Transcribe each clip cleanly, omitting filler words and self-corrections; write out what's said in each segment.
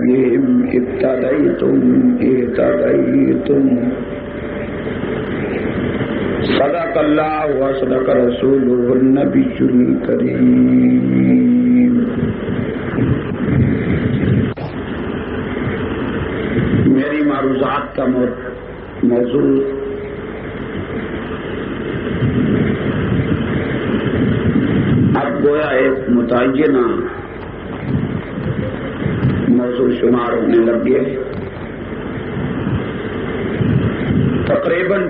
بأيهم اقتديتم اهتديتم صدق اللہ وصدق رسولہ النبی الکریم۔ میری معروضات کا موضوع اب گویا ایک متعینہ موضوع شمار ہونے لگ گئے۔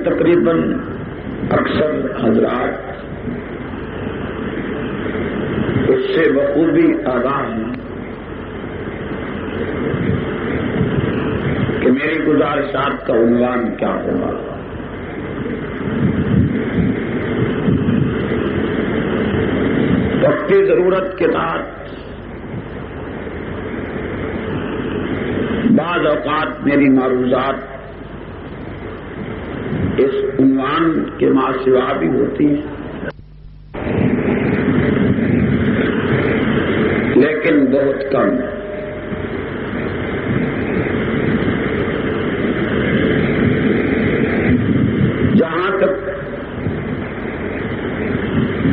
تقریباً اکثر حضرات اس سے بخوبی آگاہ ہیں کہ میری گزارشات کا عنوان کیا ہوگا۔ وقتی ضرورت کے تحت بعض اوقات میری معروضات اس عنوان کے ماں سوا بھی ہوتی ہیں، لیکن بہت کم۔ جہاں تک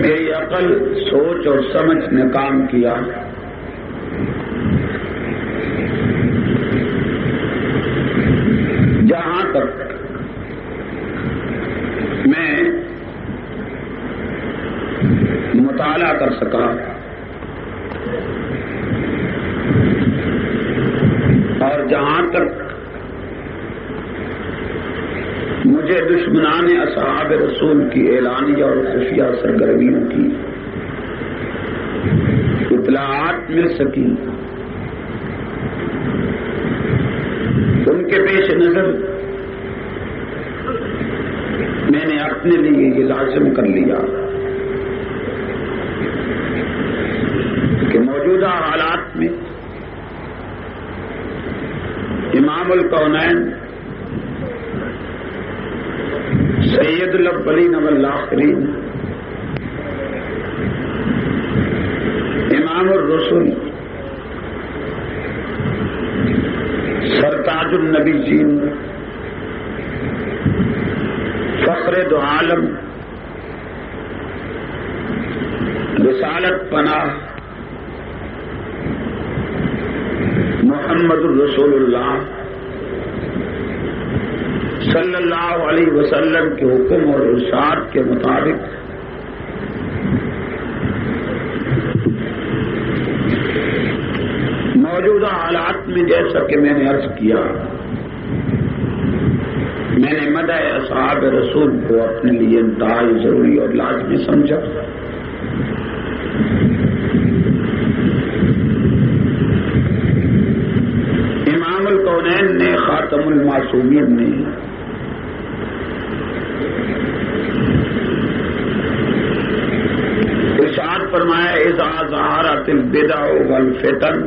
میری عقل، سوچ اور سمجھ نے کام کیا، جہاں تک میں مطالعہ کر سکا اور جہاں تک مجھے دشمنان اصحاب رسول کی اعلانیہ اور خفیہ سرگرمیوں کی اطلاعات مل سکی، ان کے پیش نظر میں نے اپنے لیے یہ لازم کر لیا کہ موجودہ حالات میں امام الکونین سید الاولین والآخرین امام الرسل سرتاج النبیین فخر دو عالم رسالت پناہ محمد الرسول اللہ صلی اللہ علیہ وسلم کے حکم اور ارشاد کے مطابق موجودہ حالات میں جیسا کہ میں نے عرض کیا، میں نے مدح اصحاب رسول کو اپنے لیے انتہائی ضروری اور لازمی سمجھا۔ امام الکونین نے، خاتم المعصومین نے ارشاد فرمایا اذا ظہرت البدع والفتن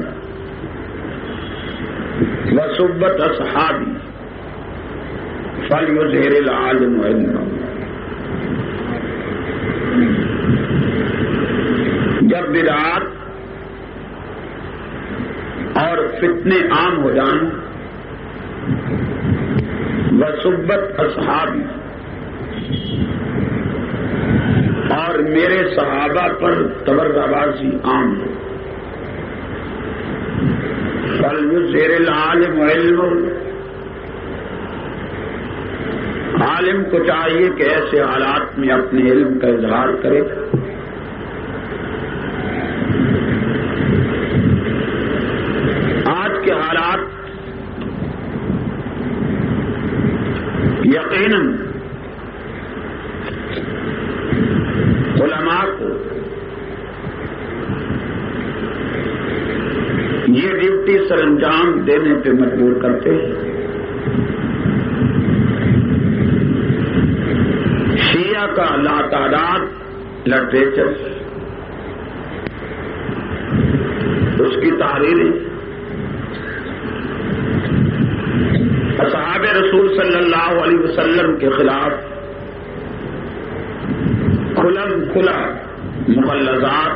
وسبت اصحابی فلیظہر العالم علمہ۔ جب بدعات اور فتنے عام ہو جائیں، وسبت اصحابی اور میرے صحابہ پر تبرہ بازی عام ہو، فلیظہر العالم علمہ، عالم کو چاہیے کہ ایسے حالات میں اپنے علم کا اظہار کرے۔ آج کے حالات یقیناً علماء کو یہ ڈیوٹی سر انجام دینے پہ مجبور کرتے ہیں۔ شیعہ کا لاتعداد لٹریچر، اس کی تحریریں اصحاب رسول صلی اللہ علیہ وسلم کے خلاف کھلا مغلظات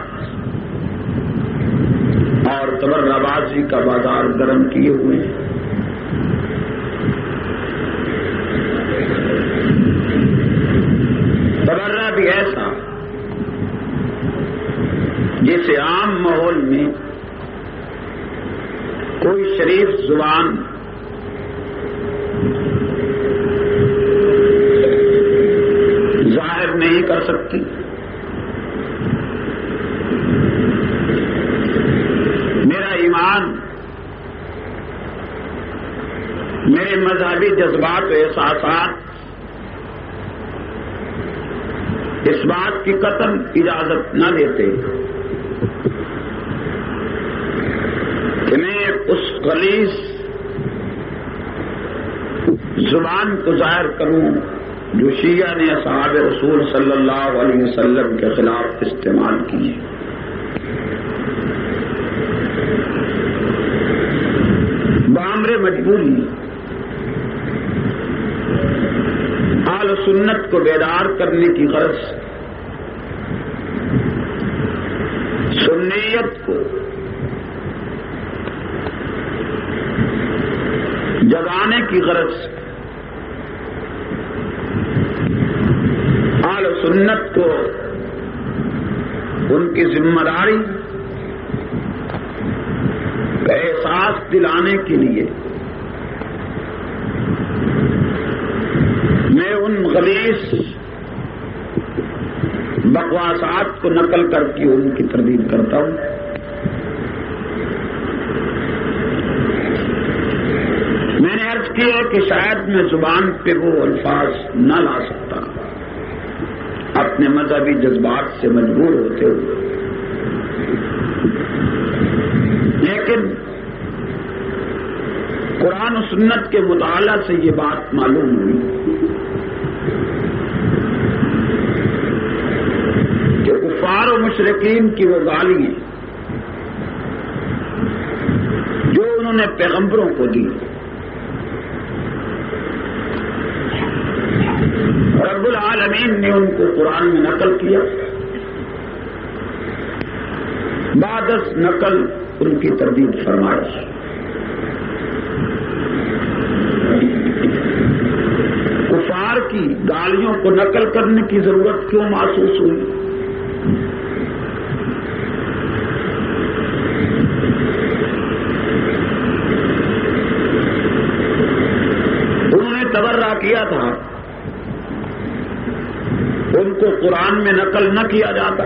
اور تبرہ بازی کا بازار گرم کیے ہوئے ہیں۔ تبرہ بھی ایسا جسے عام ماحول میں کوئی شریف زبان ظاہر نہیں کر سکتی۔ میرا ایمان، میرے مذہبی جذبات و احساسات اس بات کی قطعاً اجازت نہ دیتے کہ میں اس غلیظ زبان کو ظاہر کروں جو شیعہ نے اصحاب رسول صلی اللہ علیہ وسلم کے خلاف استعمال کی ہے۔ بامر مجبوری اہل سنت کو بیدار کرنے کی غرض، سنیت کو جگانے کی غرض، اہل سنت کو ان کی ذمہ داری کا احساس دلانے کے لیے میں ان غلیظ بکواسات کو نقل کر کے ان کی تردید کرتا ہوں۔ میں نے عرض کیا کہ شاید میں زبان پہ وہ الفاظ نہ لا سکتا اپنے مذہبی جذبات سے مجبور ہوتے ہوئے، لیکن قرآن و سنت کے مطالعہ سے یہ بات معلوم ہوئی کہ کفار و مشرکین کی وہ گالیاں جو انہوں نے پیغمبروں کو دی، رب العالمین نے ان کو قرآن میں نقل کیا، بعد از نقل ان کی تردید فرمائی۔ کفار کی گالیوں کو نقل کرنے کی ضرورت کیوں محسوس ہوئی؟ انہوں نے تبرہ کیا تھا، ان کو قرآن میں نقل نہ کیا جاتا۔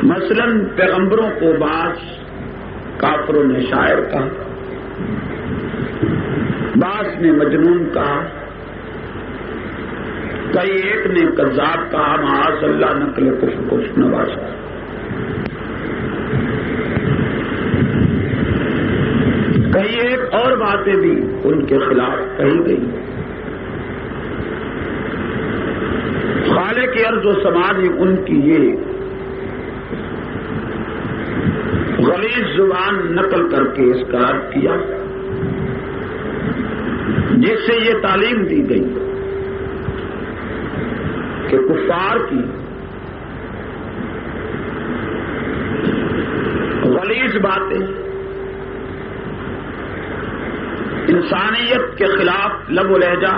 مثلا پیغمبروں کو بعض کافروں نے شاعر کہا، بعض نے مجنون کہا، کئی ایک نے کذاب کہا، معاذ اللہ نقل کچھ نواز۔ کئی ایک اور باتیں بھی ان کے خلاف کہی گئی۔ خالق ارض و سما نے ان کی یہ غلیظ زبان نقل کر کے اس کا رد کیا، جس سے یہ تعلیم دی گئی کہ کفار کی غلیظ باتیں انسانیت کے خلاف لب و لہجہ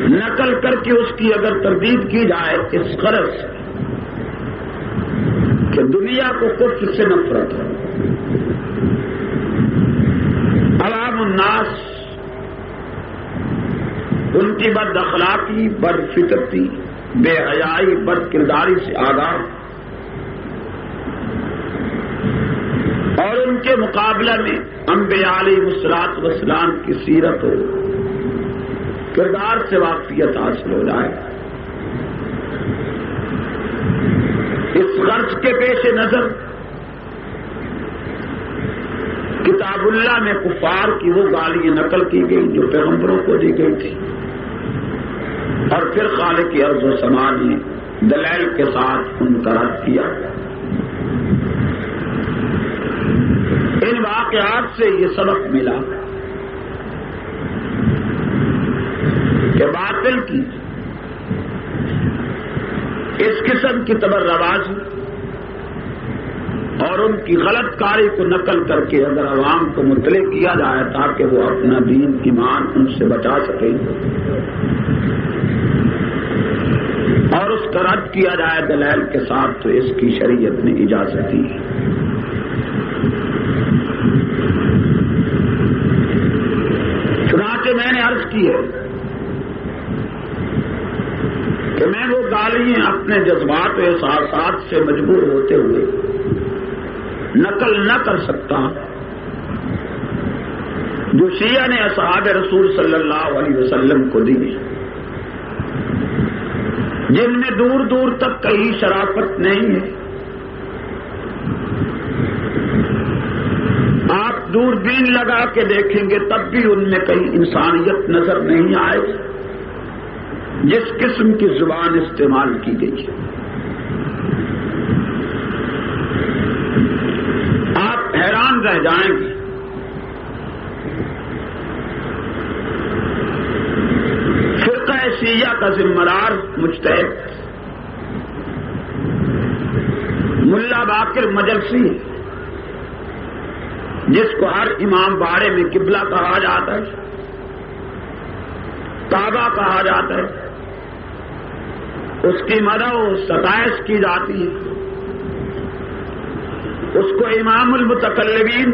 نقل کر کے اس کی اگر تردید کی جائے اس غرض سے کہ دنیا کو کفر سے نفرت ہے، عوام الناس ان کی بد اخلاقی، بد فطرتی، بے حیائی، بد کرداری سے آگاہ، اور ان کے مقابلہ میں انبیاء علیہ الصلوۃ والسلام کی سیرت ہو، کردار سے واقفیت حاصل ہو جائے۔ اس غرض کے پیش نظر کتاب اللہ میں کفار کی وہ گالیاں نقل کی گئی جو پیغمبروں کو دی گئی تھی، اور پھر خالق ارض و سما نے دلائل کے ساتھ ان کا رد کیا۔ ان واقعات سے یہ سبق ملا کہ باطل کی اس قسم کی تبربازی اور ان کی غلط کاری کو نقل کر کے اگر عوام کو مطلع کیا جائے تاکہ وہ اپنا دین ایمان ان سے بچا سکیں اور اس کا رد کیا جائے دلائل کے ساتھ، تو اس کی شریعت نے اجازت دی ہے۔ چنانچہ میں نے عرض کی ہے کہ میں وہ گالیاں اپنے جذبات و احساسات سے مجبور ہوتے ہوئے نقل نہ کر سکتا جو شیعہ نے اصحاب رسول صلی اللہ علیہ وسلم کو دی، جن میں دور دور تک کہیں شرافت نہیں ہے۔ آپ دوربین لگا کے دیکھیں گے تب بھی ان میں کہیں انسانیت نظر نہیں آئے جس قسم کی زبان استعمال کی گئی ہے۔ آپ حیران رہ جائیں گے۔ فرقہ شیعہ کا ذمہ دار مجتہد ملا باقر مجلسی ہے، جس کو ہر امام باڑے میں قبلہ کہا جاتا ہے، کعبہ کہا جاتا ہے، اس کی مدح و ستائش کی جاتی ہے، اس کو امام المتکلمین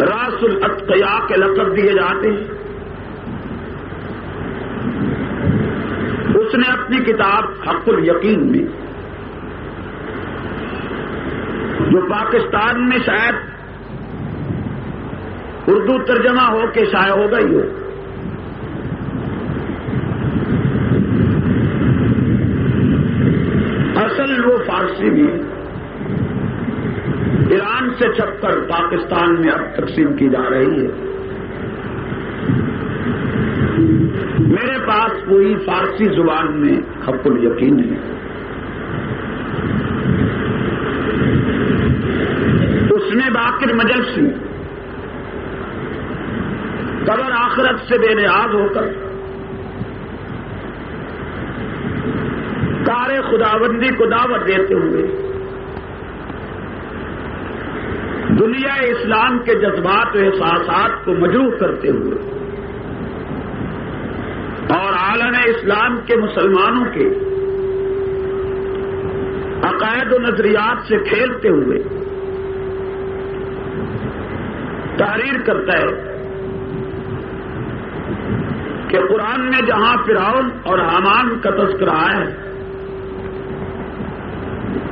راس الاتقیاء کے لقب دیے جاتے ہیں۔ اس نے اپنی کتاب حق الیقین میں، جو پاکستان میں شاید اردو ترجمہ ہو کے شائع ہو گئی ہو، اصل وہ فارسی میں ایران سے چھپ کر پاکستان میں اب تقسیم کی جا رہی ہے۔ میرے پاس پوری فارسی زبان میں حق الیقین ہے۔ اس میں باقر مجلسی قبر آخرت سے بے نیاز ہو کر کار خداوندی کو دعوت دیتے ہوئے دنیا اسلام کے جذبات و احساسات کو مجروح کرتے ہوئے اور عالم اسلام کے مسلمانوں کے عقائد و نظریات سے کھیلتے ہوئے تحریر کرتا ہے کہ قرآن میں جہاں فرعون اور حامان کا تذکرہ ہے،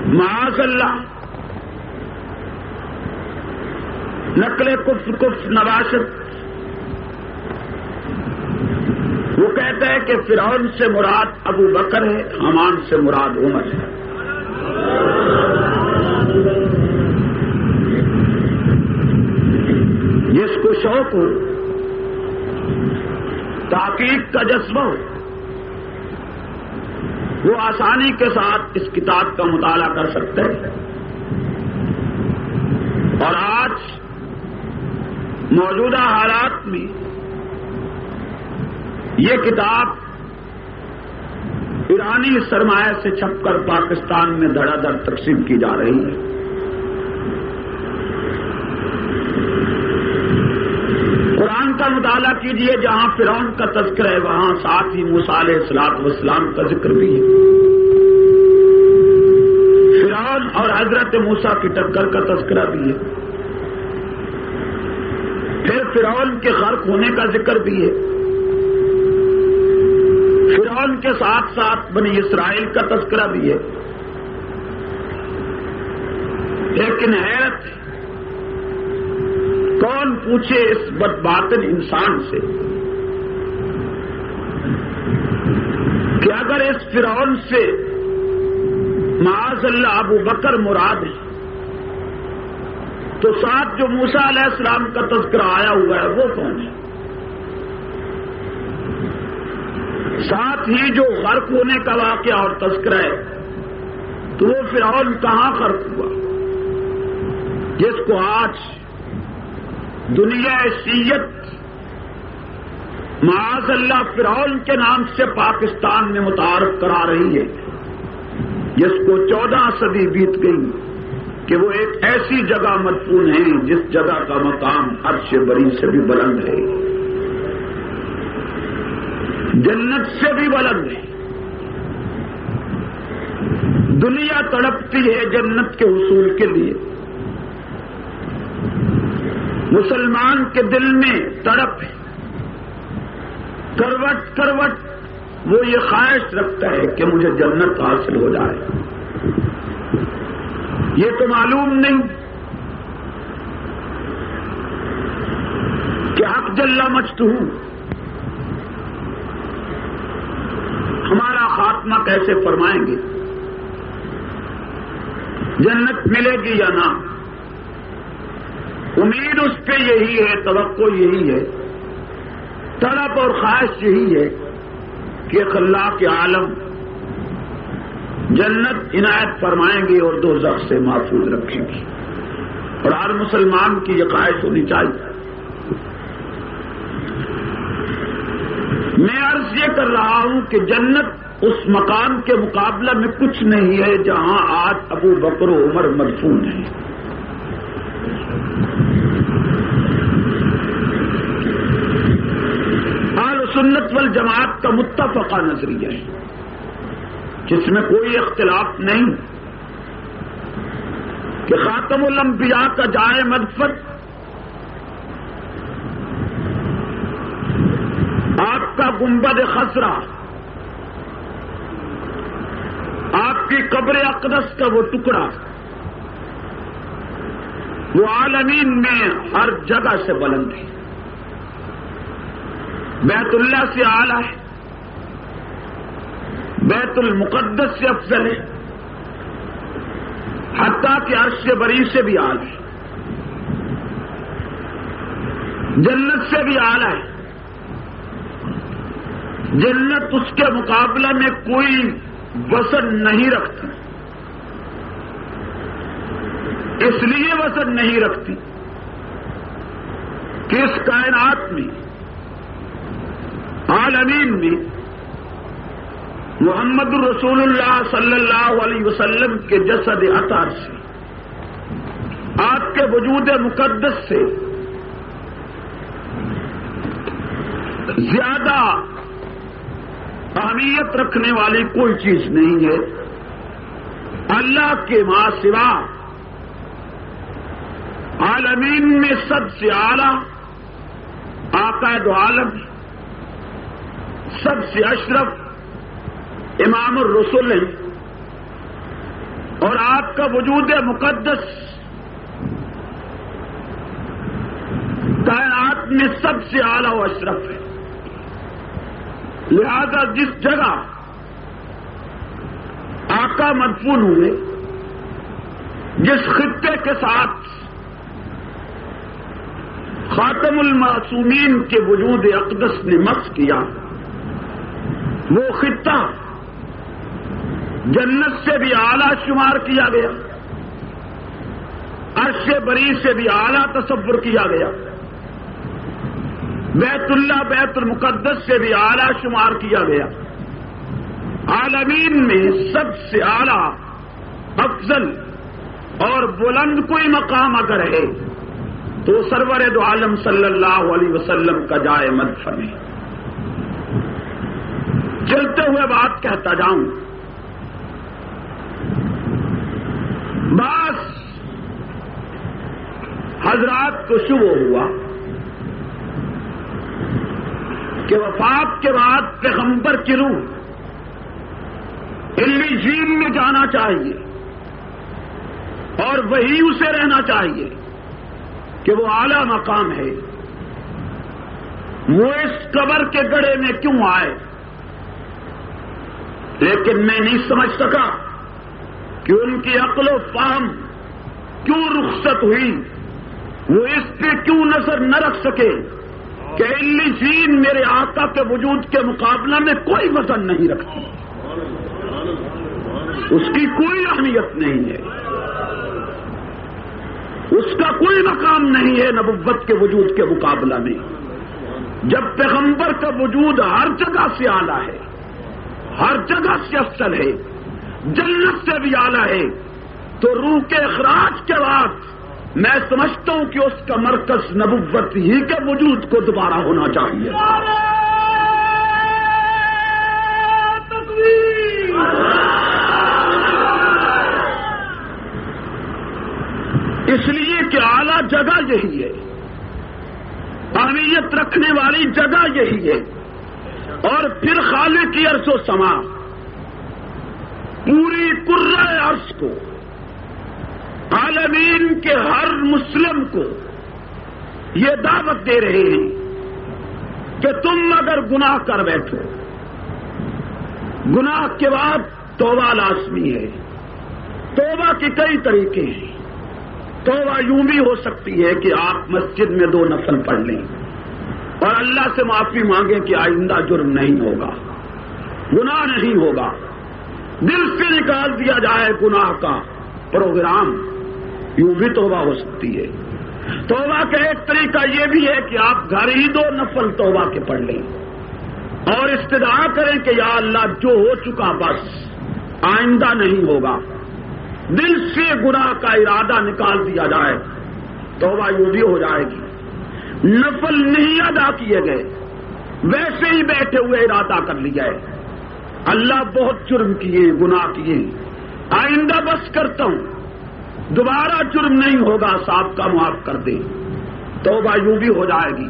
معاذ اللہ نقل کفر نباشت، وہ کہتا ہے کہ فرعون سے مراد ابو بکر ہے، حامان سے مراد عمر ہے۔ جس کو شوق ہو، تحقیق کا جذبہ ہو، وہ آسانی کے ساتھ اس کتاب کا مطالعہ کر سکتے ہیں۔ اور آج موجودہ حالات میں یہ کتاب ایرانی سرمایہ سے چھپ کر پاکستان میں دھڑا دھڑ تقسیم کی جا رہی ہے۔ قرآن کا مطالعہ کیجئے، جہاں فرعون کا تذکرہ ہے وہاں ساتھ ہی موسیٰ علیہ السلام کا ذکر بھی ہے۔ فرعون اور حضرت موسیٰ کی ٹکر کا تذکرہ بھی ہے، پھر فرعون کے غرق ہونے کا ذکر بھی ہے، فرعون کے ساتھ ساتھ بنی اسرائیل کا تذکرہ بھی ہے۔ لیکن حیرت ہے، کون پوچھے اس بدباطن انسان سے کہ اگر اس فرعون سے معاذ اللہ ابو بکر مراد ہے تو ساتھ جو موسیٰ علیہ السلام کا تذکرہ آیا ہوا ہے وہ کون ہے؟ ساتھ ہی جو غرق ہونے کا واقعہ اور تذکرہ ہے تو وہ فرعون کہاں غرق ہوا جس کو آج دنیا شیعت معاذ اللہ فرعون کے نام سے پاکستان میں متعارف کرا رہی ہے، جس کو 14 صدی بیت گئی کہ وہ ایک ایسی جگہ مدفون ہے جس جگہ کا مقام عرش بری سے بھی بلند ہے، جنت سے بھی بلند ہے۔ دنیا تڑپتی ہے جنت کے حصول کے لیے، مسلمان کے دل میں تڑپ ہے، کروٹ کروٹ وہ یہ خواہش رکھتا ہے کہ مجھے جنت حاصل ہو جائے۔ یہ تو معلوم نہیں کہ حق جل مجدہ ہمارا خاتمہ کیسے فرمائیں گے، جنت ملے گی یا نہ۔ امید اس پہ یہی ہے، توقع یہی ہے، طلب اور خواہش یہی ہے کہ اللہ کے عالم جنت عنایت فرمائیں گے اور دوزخ سے محفوظ رکھیں گے، اور ہر مسلمان کی یہ خواہش ہونی چاہیے۔ میں عرض یہ کر رہا ہوں کہ جنت اس مقام کے مقابلہ میں کچھ نہیں ہے جہاں آج ابو بکر و عمر مدفون ہیں۔ اہل سنت والجماعت کا متفقہ نظریہ ہے جس میں کوئی اختلاف نہیں کہ خاتم الانبیاء کا جائے مدفن آپ کا گنبد خضرا، آپ کی قبر اقدس کا وہ ٹکڑا، وہ عالمین میں ہر جگہ سے بلند ہے، بیت اللہ سے اعلیٰ ہے، بیت المقدس سے افضل ہے، حتیٰ کہ عرش بری سے بھی اعلیٰ ہے، جنت سے بھی اعلیٰ ہے۔ جنت اس کے مقابلہ میں کوئی وزن نہیں رکھتی، اس لیے وزن نہیں رکھتی کہ اس کائنات میں عالمین میں محمد الرسول اللہ صلی اللہ علیہ وسلم کے جسد اطہر سے، آپ کے وجود مقدس سے زیادہ اہمیت رکھنے والی کوئی چیز نہیں ہے۔ اللہ کے ماں سوا عالمین میں سب سے اعلیٰ آقا دو عالم، سب سے اشرف امام الرسل ہے، اور آپ کا وجود مقدس کائنات میں سب سے اعلیٰ و اشرف ہے۔ لہذا جس جگہ آقا مدفون ہوئے، جس خطے کے ساتھ خاتم المعصومین کے وجود اقدس نے مس کیا، وہ خطہ جنت سے بھی اعلیٰ شمار کیا گیا، عرش بری سے بھی اعلیٰ تصور کیا گیا، بیت اللہ بیت المقدس سے بھی اعلیٰ شمار کیا گیا۔ عالمین میں سب سے اعلیٰ، افضل اور بلند کوئی مقام اگر ہے تو سرور دو عالم صلی اللہ علیہ وسلم کا جائے مدفن ہے۔ چلتے ہوئے بات کہتا جاؤں، بس حضرات کو شبہ ہوا کہ وفات کے بعد پیغمبر کی روح علیین میں جانا چاہیے اور وہی اسے رہنا چاہیے کہ وہ اعلیٰ مقام ہے، وہ اس قبر کے گڑھے میں کیوں آئے؟ لیکن میں نہیں سمجھ سکا کہ ان کی عقل و فہم کیوں رخصت ہوئی، وہ اس پہ کیوں نظر نہ رکھ سکے کہ علیین میرے آقا کے وجود کے مقابلہ میں کوئی وزن نہیں رکھتی، اس کی کوئی اہمیت نہیں ہے، اس کا کوئی مقام نہیں ہے نبوت کے وجود کے مقابلہ میں۔ جب پیغمبر کا وجود ہر جگہ سے اعلیٰ ہے، ہر جگہ سے افضل ہے، جنت سے بھی اعلیٰ ہے، تو روح کے اخراج کے بعد میں سمجھتا ہوں کہ اس کا مرکز نبوت ہی کے وجود کو دوبارہ ہونا چاہیے۔ اس لیے کہ اعلیٰ جگہ یہی ہے، اہمیت رکھنے والی جگہ یہی ہے، اور پھر خالق کی عرش و سما پوری کرۂ عرش کو، عالمین کے ہر مسلم کو یہ دعوت دے رہے ہیں کہ تم اگر گناہ کر بیٹھو، گناہ کے بعد توبہ لازمی ہے۔ توبہ کے کئی طریقے ہیں۔ توبہ یوں بھی ہو سکتی ہے کہ آپ مسجد میں 2 نفل پڑھ لیں اور اللہ سے معافی مانگیں کہ آئندہ جرم نہیں ہوگا، گناہ نہیں ہوگا، دل سے نکال دیا جائے گناہ کا پروگرام، یوں بھی توبہ ہو سکتی ہے۔ توبہ کا ایک طریقہ یہ بھی ہے کہ آپ گھر ہی 2 نفل توبہ کے پڑھ لیں اور استدعا کریں کہ یا اللہ جو ہو چکا بس آئندہ نہیں ہوگا، دل سے گناہ کا ارادہ نکال دیا جائے، توبہ یوں بھی ہو جائے گی۔ نفل نہیں ادا کیے گئے، ویسے ہی بیٹھے ہوئے ارادہ کر لیا ہے، اللہ بہت جرم کیے، گناہ کیے، آئندہ بس کرتا ہوں، دوبارہ جرم نہیں ہوگا، صاحب کا معاف کر دے، توبہ یوں بھی ہو جائے گی۔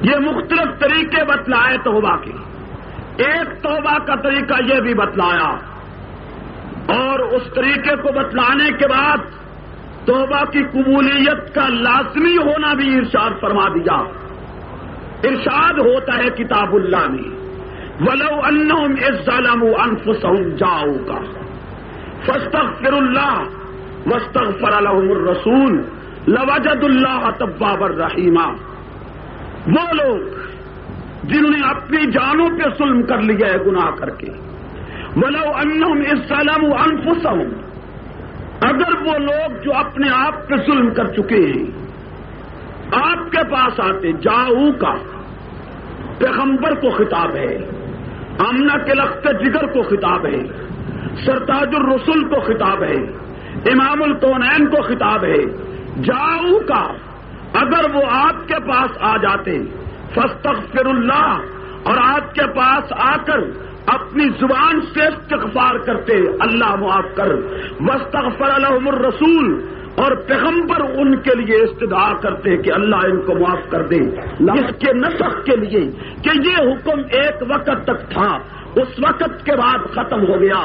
یہ مختلف طریقے بتلائے توبہ کے۔ ایک توبہ کا طریقہ یہ بھی بتلایا، اور اس طریقے کو بتلانے کے بعد توبہ کی قبولیت کا لازمی ہونا بھی ارشاد فرما دیا۔ ارشاد ہوتا ہے کتاب اللہ میں، وَلَوْ أَنَّهُمْ إِذ ظَّلَمُوا أَنفُسَهُمْ جَاءُوكَ فَاسْتَغْفِرُوا اللَّهَ وَاسْتَغْفَرَ لَهُمُ الرَّسُولُ لَوَجَدُوا اللَّهَ تَوَّابًا رَحِيمًا۔ وہ لوگ جنہوں نے اپنی جانوں پہ ظلم کر لیا ہے گناہ کر کے، وَلَوْ أَنَّهُمْ إِذ ظَّلَمُوا أَنفُسَهُمْ، اگر وہ لوگ جو اپنے آپ پہ ظلم کر چکے ہیں آپ کے پاس آتے، جاؤ کا پیغمبر کو خطاب ہے، آمنہ کے لخت جگر کو خطاب ہے، سرتاج الرسل کو خطاب ہے، امام الکونین کو خطاب ہے، جاؤ کا اگر وہ آپ کے پاس آ جاتے، فاستغفر اللہ، اور آپ کے پاس آ کر اپنی زبان سے استغفار کرتے، اللہ معاف کر، واستغفر لهم الرسول، اور پیغمبر ان کے لیے استدعا کرتے کہ اللہ ان کو معاف کر دے، اس کے نسخ کے لیے کہ یہ حکم ایک وقت تک تھا، اس وقت کے بعد ختم ہو گیا۔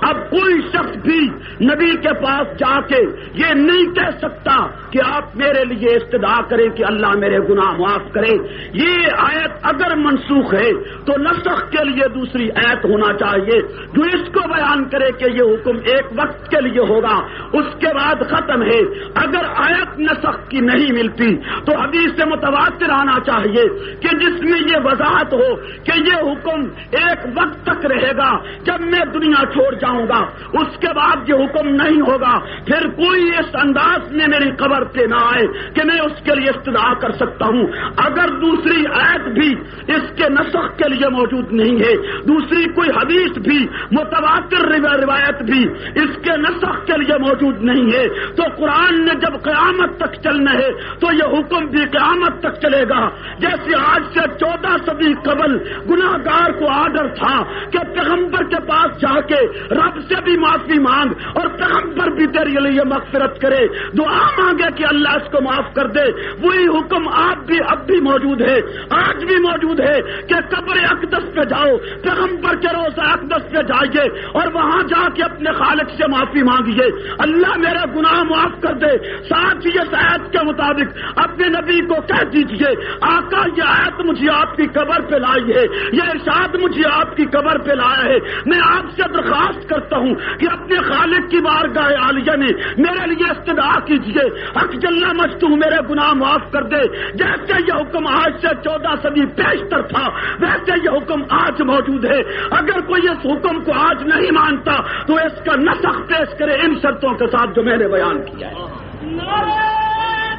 اب کوئی شخص بھی نبی کے پاس جا کے یہ نہیں کہہ سکتا کہ آپ میرے لیے استدعا کریں کہ اللہ میرے گناہ معاف کرے۔ یہ آیت اگر منسوخ ہے تو نسخ کے لیے دوسری آیت ہونا چاہیے جو اس کو بیان کرے کہ یہ حکم ایک وقت کے لیے ہوگا، اس کے بعد ختم ہے۔ اگر آیت نسخ کی نہیں ملتی تو حدیث متواتر آنا چاہیے کہ جس میں یہ وضاحت ہو کہ یہ حکم ایک وقت تک رہے گا، جب میں دنیا چھوڑ جاؤں گا اس کے بعد یہ حکم نہیں ہوگا، پھر کوئی اس انداز میں میری قبر پہ نہ آئے کہ میں اس کے لیے استدعا کر سکتا ہوں۔ اگر دوسری آیت بھی اس کے نسخ کے لیے موجود نہیں ہے، دوسری کوئی حدیث بھی متواتر روایت بھی اس کے نسخ کے لیے موجود نہیں ہے، تو قرآن نے جب قیامت تک چلنا ہے تو یہ حکم بھی قیامت تک چلے گا۔ جیسے آج سے 14 صدی قبل گناہ گار کو آرڈر تھا کہ پیغمبر کے پاس جا کے رب سے بھی معافی مانگ اور پیغمبر بھی تیرے لیے مغفرت کرے، دعا مانگے کہ اللہ اس کو معاف کر دے، وہی حکم اب بھی موجود ہے، آج بھی موجود ہے کہ قبر اقدس پہ جاؤ، پیغمبر کے روضہ اقدس پہ جائیے اور وہاں جا کے اپنے خالق سے معافی مانگیے، اللہ میرے گناہ معاف کر دے۔ ساتھ ہی اس آیت کے مطابق اپنے نبی کو کہہ دیجئے، آقا یہ آیت مجھے آپ کی قبر پہ لائی ہے، یہ ارشاد مجھے آپ کی قبر پہ لایا ہے، میں آپ سے درخواست کرتا ہوں کہ اپنے خالق کی بارگاہ عالیہ میں میرے لیے استدعا کیجئے، حق جل مجدہ میرے گناہ معاف کر دے۔ جیسے یہ حکم آج سے 14 صدی پیشتر تھا ویسے یہ حکم آج موجود ہے۔ اگر کوئی اس حکم کو آج نہیں مانتا تو اس کا نسخ پیش کرے ان شرطوں کے ساتھ جو میں نے بیان کیا ہے۔ نعرہ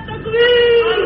تکبیر!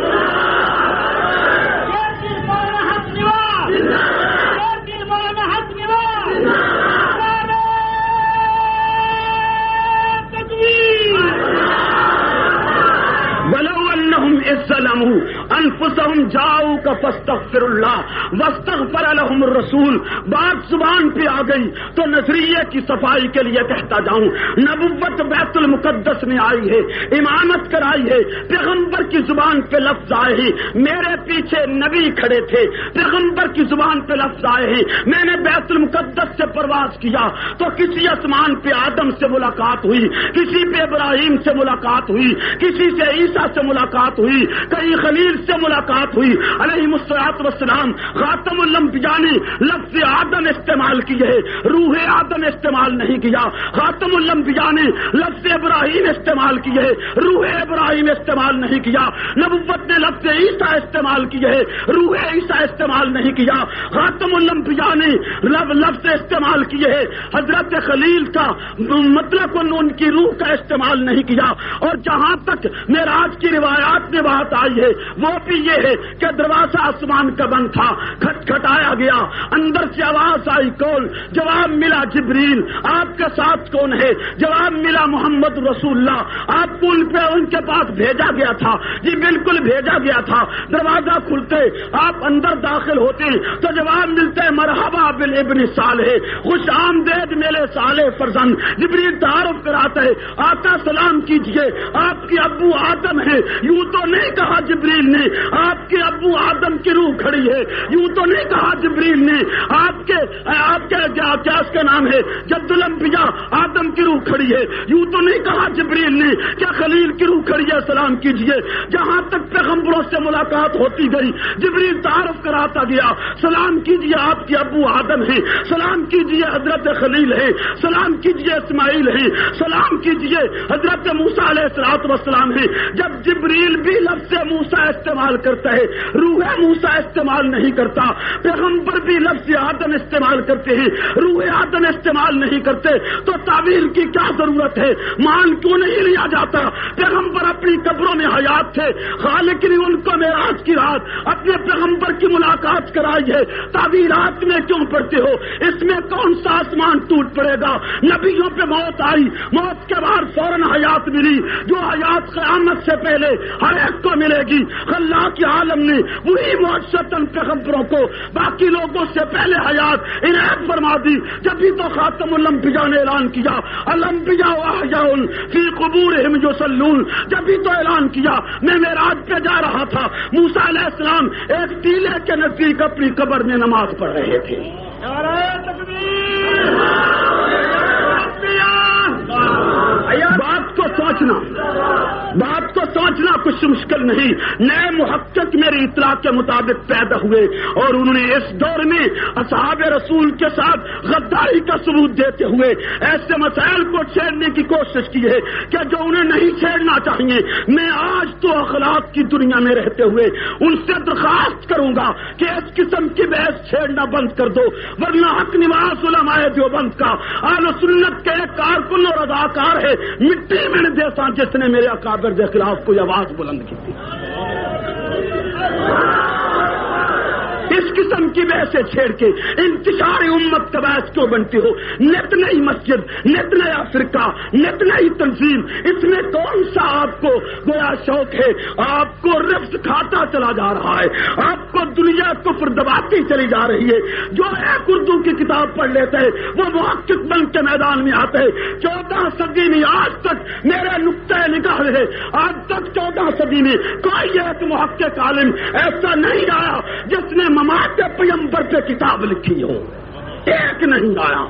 انفسهم جاؤک فاستغفر اللہ واستغفر لهم الرسول. بات زبان پہ آ گئی تو نظریے کی صفائی کے لیے کہتا جاؤں. نبوت بیت المقدس میں آئی ہے، امامت کرائی ہے، پیغمبر کی زبان پہ لفظ آئے ہیں. میرے پیچھے نبی کھڑے تھے، پیغمبر کی زبان پہ لفظ آئے ہیں. میں نے بیت المقدس سے پرواز کیا تو کسی آسمان پہ آدم سے ملاقات ہوئی، کسی پہ ابراہیم سے ملاقات ہوئی، کسی سے عیسیٰ سے ملاقات ہوئی، کہیں خلیل سے ملاقات ہوئی علیہ الصلوۃ والسلام. خاتم الانبیاء نے لفظ آدم استعمال کیے ہے، روح آدم استعمال نہیں کیا. خاتم الانبیاء نے لفظ ابراہیم استعمال کیے ہے، روح ابراہیم استعمال نہیں کیا. نبوت نے لفظ عیسیٰ استعمال کیے ہے، روح عیسیٰ استعمال نہیں کیا. خاتم الانبیاء نے لفظ استعمال کیے ہے، حضرت خلیل کا مطلب ان کی روح کا استعمال نہیں کیا. اور جہاں تک معراج کی روایات میں بات آئی ہے وہ بھی یہ ہے کہ دروازہ آسمان کا بند تھا، کھٹکھٹایا گیا، اندر سے آواز آئی، کون؟ جواب ملا جبریل. آپ کے ساتھ کون ہے؟ جواب ملا محمد رسول اللہ. آپ کو ان کے پاس بھیجا گیا تھا؟ جی بالکل بھیجا گیا تھا. دروازہ کھلتے آپ اندر داخل ہوتے تو جواب ملتے مرحبا بالابن صالح، خوش آمدید میرے صالح فرزند. جبریل تعارف کراتا ہے، آقا سلام کیجئے، آپ کے ابو آدم ہیں. یوں تو نہیں کہا جبریل نے آپ کے ابو آدم کی روح کھڑی ہے، یوں تو نہیں کہا جبریل نے آپ کے کیا اس کا نام ہے جد الانبیاء آدم کی روح کھڑی ہے، یوں تو نہیں کہا جبریل نے کیا خلیل کی روح کھڑی ہے، سلام کیجئے. جہاں تک پیغمبروں سے ملاقات ہوتی گئی جبریل تعارف کراتا گیا، سلام کیجئے آپ کے ابو آدم ہیں، سلام کیجئے حضرت خلیل ہے، سلام کیجئے اسماعیل ہے، سلام کیجئے حضرت موسیٰ علیہ السلام ہے. جب جبریل بھی لفظ موسیٰ استعمال کرتا ہے، روح موسیٰ استعمال نہیں کرتا. پیغمبر بھی لفظ آدم استعمال کرتے ہیں، روح آدم استعمال نہیں کرتے. تو تعویل کی کیا ضرورت ہے؟ مان کیوں نہیں لیا جاتا؟ پیغمبر اپنی قبروں میں حیات تھے، خالق نے ان کو معراج کی رات اپنے پیغمبر کی ملاقات کرائی ہے. تعویلات میں کیوں پڑھتے ہو؟ اس میں کون سا آسمان ٹوٹ پڑے گا؟ نبیوں پہ موت آئی، موت کے بعد فوراً حیات ملی، جو حیات قیامت سے پہلے ہر ایک کو ملے گی. اللہ کے عالم نے وہی معجزتاً پیغمبروں کو باقی لوگوں سے پہلے حیات عنایت فرما دی. جبھی تو خاتم الانبیاء نے اعلان کیا الانبیاء احیاء فی قبورہم یصلون. جبھی تو اعلان کیا میں معراج پہ جا رہا تھا، موسیٰ علیہ السلام ایک ٹیلے کے نزدیک اپنی قبر میں نماز پڑھ رہے تھے. بات کو سوچنا کچھ مشکل نہیں. نئے محقق میری اطلاع کے مطابق پیدا ہوئے اور انہوں نے اس دور میں اصحاب رسول کے ساتھ غداری کا ثبوت دیتے ہوئے ایسے مسائل کو چھیڑنے کی کوشش کی ہے کہ جو انہیں نہیں چھیڑنا چاہیے. میں آج تو اخلاق کی دنیا میں رہتے ہوئے ان سے درخواست کروں گا کہ اس قسم کی بحث چھیڑنا بند کر دو، ورنہ حق نواز علماء دیوبند کا اہل سنت کے ایک کارکن اور اداکار ہے مٹی میں دیسا جس نے میرے اکابر کے خلاف کوئی آواز بلند کی تھی. اس قسم کی بحثیں چھیڑ کے انتشار امت کا باعث کیوں بنتے ہو؟ نت نئی مسجد، نت نیا فرقہ، نت نئی تنظیم، اس میں کون سا آپ کو گویا شوق ہے؟ آپ کو رفض کھاتا چلا جا رہا ہے، آپ کو دنیا کفر دباتی چلی جا رہی ہے. جو ایک اردو کی کتاب پڑھ لیتا ہے وہ محقق بن کے میدان میں آتا ہے. 14 صدی میں آج تک میرے نقطۂ نگاہ ہے، آج تک 14 صدی میں کوئی ایک محقق عالم ایسا نہیں آیا جس نے ممات پیغمبر پہ کتاب لکھی ہو. ایک نہیں آیا.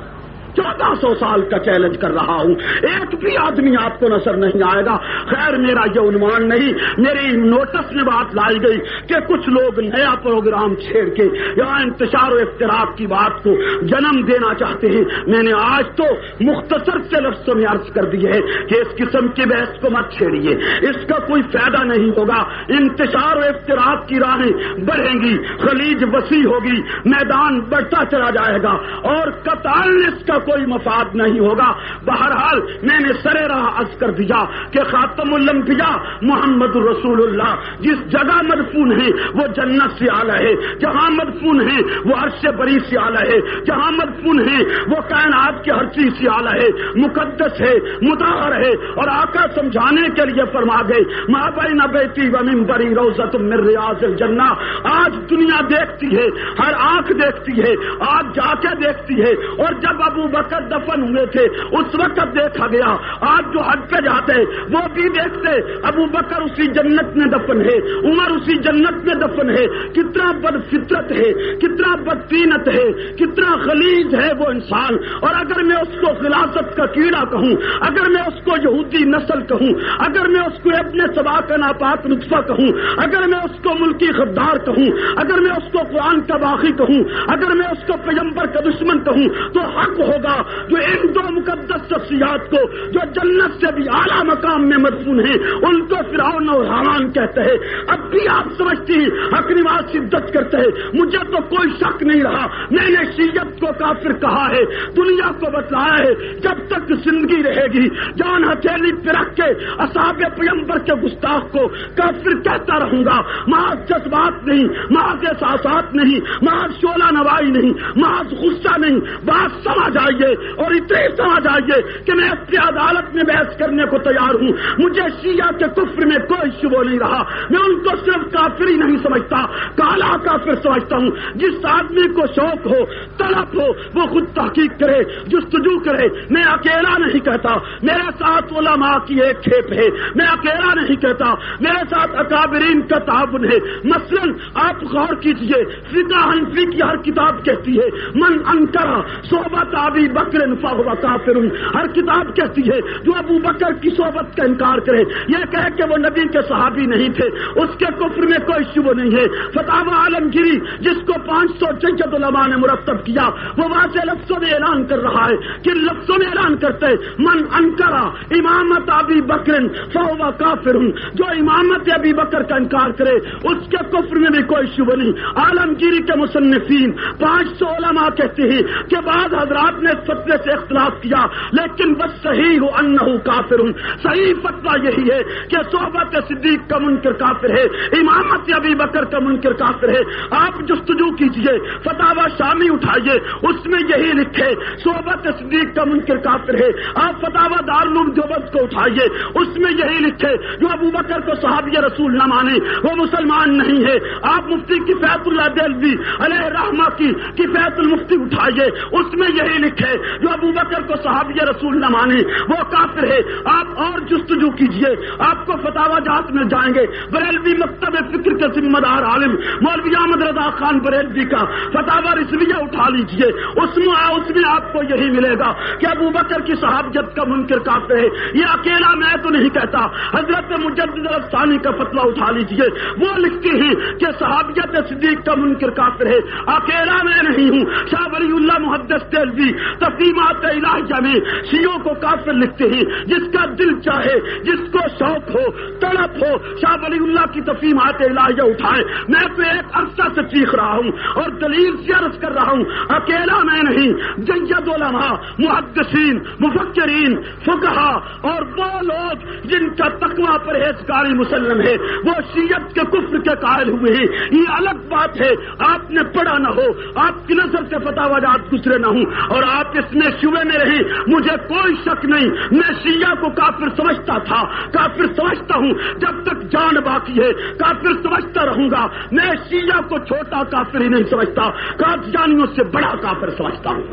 1400 سال کا چیلنج کر رہا ہوں، ایک بھی آدمی آپ کو نظر نہیں آئے گا. خیر میرا یہ عنوان نہیں، میری نوٹس میں بات لائی گئی کہ کچھ لوگ نیا پروگرام چھیڑ کے یہاں انتشار و افتراق کی بات کو جنم دینا چاہتے ہیں. میں نے آج تو مختصر سے لفظوں میں عرض کر دی ہے کہ اس قسم کی بحث کو مت چھیڑیے، اس کا کوئی فائدہ نہیں ہوگا. انتشار و افتراق کی راہیں بڑھیں گی، خلیج وسیع ہوگی، میدان بڑھتا چلا جائے گا اور قطعاً اس کا کوئی مفاد نہیں ہوگا۔ بہرحال میں نے سرے راہ عرض کر دیا کہ خاتم الانبیاء محمد رسول اللہ جس جگہ مدفون ہے وہ جنت سے اعلیٰ ہے، جہاں مدفون ہے وہ عرش بری سے اعلیٰ ہے، جہاں مدفون ہے وہ کائنات کی ہر چیز سے اعلیٰ ہے، مقدس ہے، مطہر ہے۔ اور آقا سمجھانے کے لیے فرما گئے ما بین بیتی و منبری روضۃ من ریاض الجنہ۔ آج دنیا دیکھتی ہے، ہر آنکھ دیکھتی ہے، آج جا کے دیکھتی ہے، اور جب ابو بکر دفن ہوئے تھے اس وقت دیکھا گیا۔ آج جو حج پہ جاتے وہ بھی دیکھتے ابو بکر اسی جنت میں دفن ہے، عمر اسی جنت میں دفن ہے۔ کتنا بد فطرت ہے، کتنا بدطینت ہے، کتنا غلیظ ہے وہ انسان۔ اور اگر میں اس کو خلاصت کا کیڑا کہوں، اگر میں اس کو یہودی نسل کہوں، اگر میں اس کو ابن سبا کا ناپاک نطفہ کہوں، اگر میں اس کو ملکی غدار کہوں، اگر میں اس کو قرآن کا باغی کہوں، اگر میں اس کو پیغمبر کا دشمن کہوں، تو حق ہوگا جو ان دو مقدس شخصیات کو جو جنت سے بھی اعلیٰ مقام میں مدفون ہیں ان کو فرعون اور حامان کہتے ہیں۔ اب بھی آپ سمجھتی ہیں حق نواز شدت کرتے ہیں، مجھے تو کوئی شک نہیں رہا۔ میں نے شیعت کو کافر کہا ہے، دنیا کو بتلایا ہے، جب تک زندگی رہے گی جان ہتھیلی پہ رکھ کے اصحاب پیغمبر کے گستاخ کو کافر کہتا رہوں گا۔ محض جذبات نہیں، محض احساسات نہیں، محض شعلہ نوائی نہیں، محض غصہ نہیں، بات سمجھ آئیے اور اتنے سمجھ آئیے کہ میں اپنی عدالت میں بحث کرنے کو تیار ہوں۔ مجھے شیعہ کے کفر میں کوئی شبہ نہیں رہا، میں ان کو صرف کافر ہی نہیں سمجھتا، کالا کافر سمجھتا ہوں۔ جس آدمی کو شوق ہو، طلب ہو، وہ خود تحقیق کرے، جستجو کرے۔ میں اکیلا نہیں کہتا، میرے ساتھ علماء کی ایک کھیپ ہے، میں اکیلا نہیں کہتا، میرے ساتھ اکابرین کا تعاون ہے۔ مثلا آپ غور کیجئے، فقہ حنفی کی ہر کتاب کہتی ہے من انکر صحبت ابی بکر فہو کافر، ہر کتاب کہتی ہے جو ابو بکر کی صحبت کا انکار کرے، یہ کہے کہ وہ نبی کے صحابی نہیں تھے، اس کے کفر میں کوئی شبہ نہیں ہے۔ فتاوی عالمگیری جس کو 500 جید علماء نے مرتب کیا، وہ واضح لفظوں میں اعلان کر رہا ہے کہ لفظوں میں اعلان کرتے من انکر امامت ابی بکر فہو کافر، جو امامت ابی بکر کا انکار کرے اس کے کفر میں بھی کوئی شبہ نہیں۔ عالمگیری کے مصنفین 500 علماء کہتے ہیں کہ بعض حضرات نے اس فتوے سے اختلاف کیا، لیکن بس صحیح انہ کافر، صحیح فتویٰ یہی ہے کہ صحبت صدیق کا منکر کافر ہے، امامت ابی بکر کا منکر کافر ہے۔ آپ جستجو کیجئے، فتاوی شامی اٹھائیے، اس میں یہی لکھے صحبت صدیق کا منکر کافر ہے۔ آپ فتاوی دارالعلوم دیوبند کو اٹھائیے، اس میں یہی لکھے جو ابو بکر کو صحابی رسول نہ مانے وہ مسلمان نہیں ہے۔ آپ مفتی کفایت اللہ دہلوی علیہ رحمہ کی کفایت المفتی اٹھائیے، اس میں یہی لکھے جو ابو بکر کو صحابی رسول نہ مانے وہ کافر ہے۔ آپ اور جستجو کیجئے، آپ کو فتاوی جات مل جائیں گے۔ بریلوی مکتب فکر کے ذمہ دار عالم مولوی احمد رضا خان بریلوی کا فتاوی رضویہ اٹھا لیجئے، اس میں آپ کو یہی ملے گا کہ ابو بکر کی صحابیت کا منکر کافر ہے۔ یہ اکیلا میں تو نہیں کہتا، حضرت مجدد الثانی کا فتویٰ اٹھا لیجئے، وہ لکھتے ہیں کہ صحابیت صدیق کا منکر کافر ہے۔ اکیلا میں نہیں ہوں، شاہ ولی اللہ محدث دہلوی تفہیمات الہیہ میں شیعوں کو کافر لکھتے ہیں۔ جس کا دل چاہے، جس کو شوق ہو، طلب ہو، شاہ ولی اللہ کی تفہیمات الہیہ اٹھائے۔ میں تو ایک عرصہ سے چیخ رہا ہوں اور دلیل سے عرض کر رہا ہوں، اکیلا میں نہیں، جید علماء، محدثین، مفکرین، فقہا اور وہ لوگ جن کا تقویٰ پرہیزگاری مسلم ہے وہ شیعت کے کفر کے قائل ہوئے ہیں۔ یہ الگ بات ہے آپ نے پڑھا نہ ہو، آپ کی نظر سے فتاوی جات گزرے نہ ہوں اور آپ اس میں شبے میں رہیں، مجھے کوئی شک نہیں، میں شیعہ کو کافر سمجھتا تھا، کافر سمجھتا ہوں، جب تک جان باقی ہے کافر سمجھتا رہوں گا۔ میں شیعہ کو چھوٹا کافر ہی نہیں سمجھتا، قادیانیوں سے بڑا کافر سمجھتا ہوں۔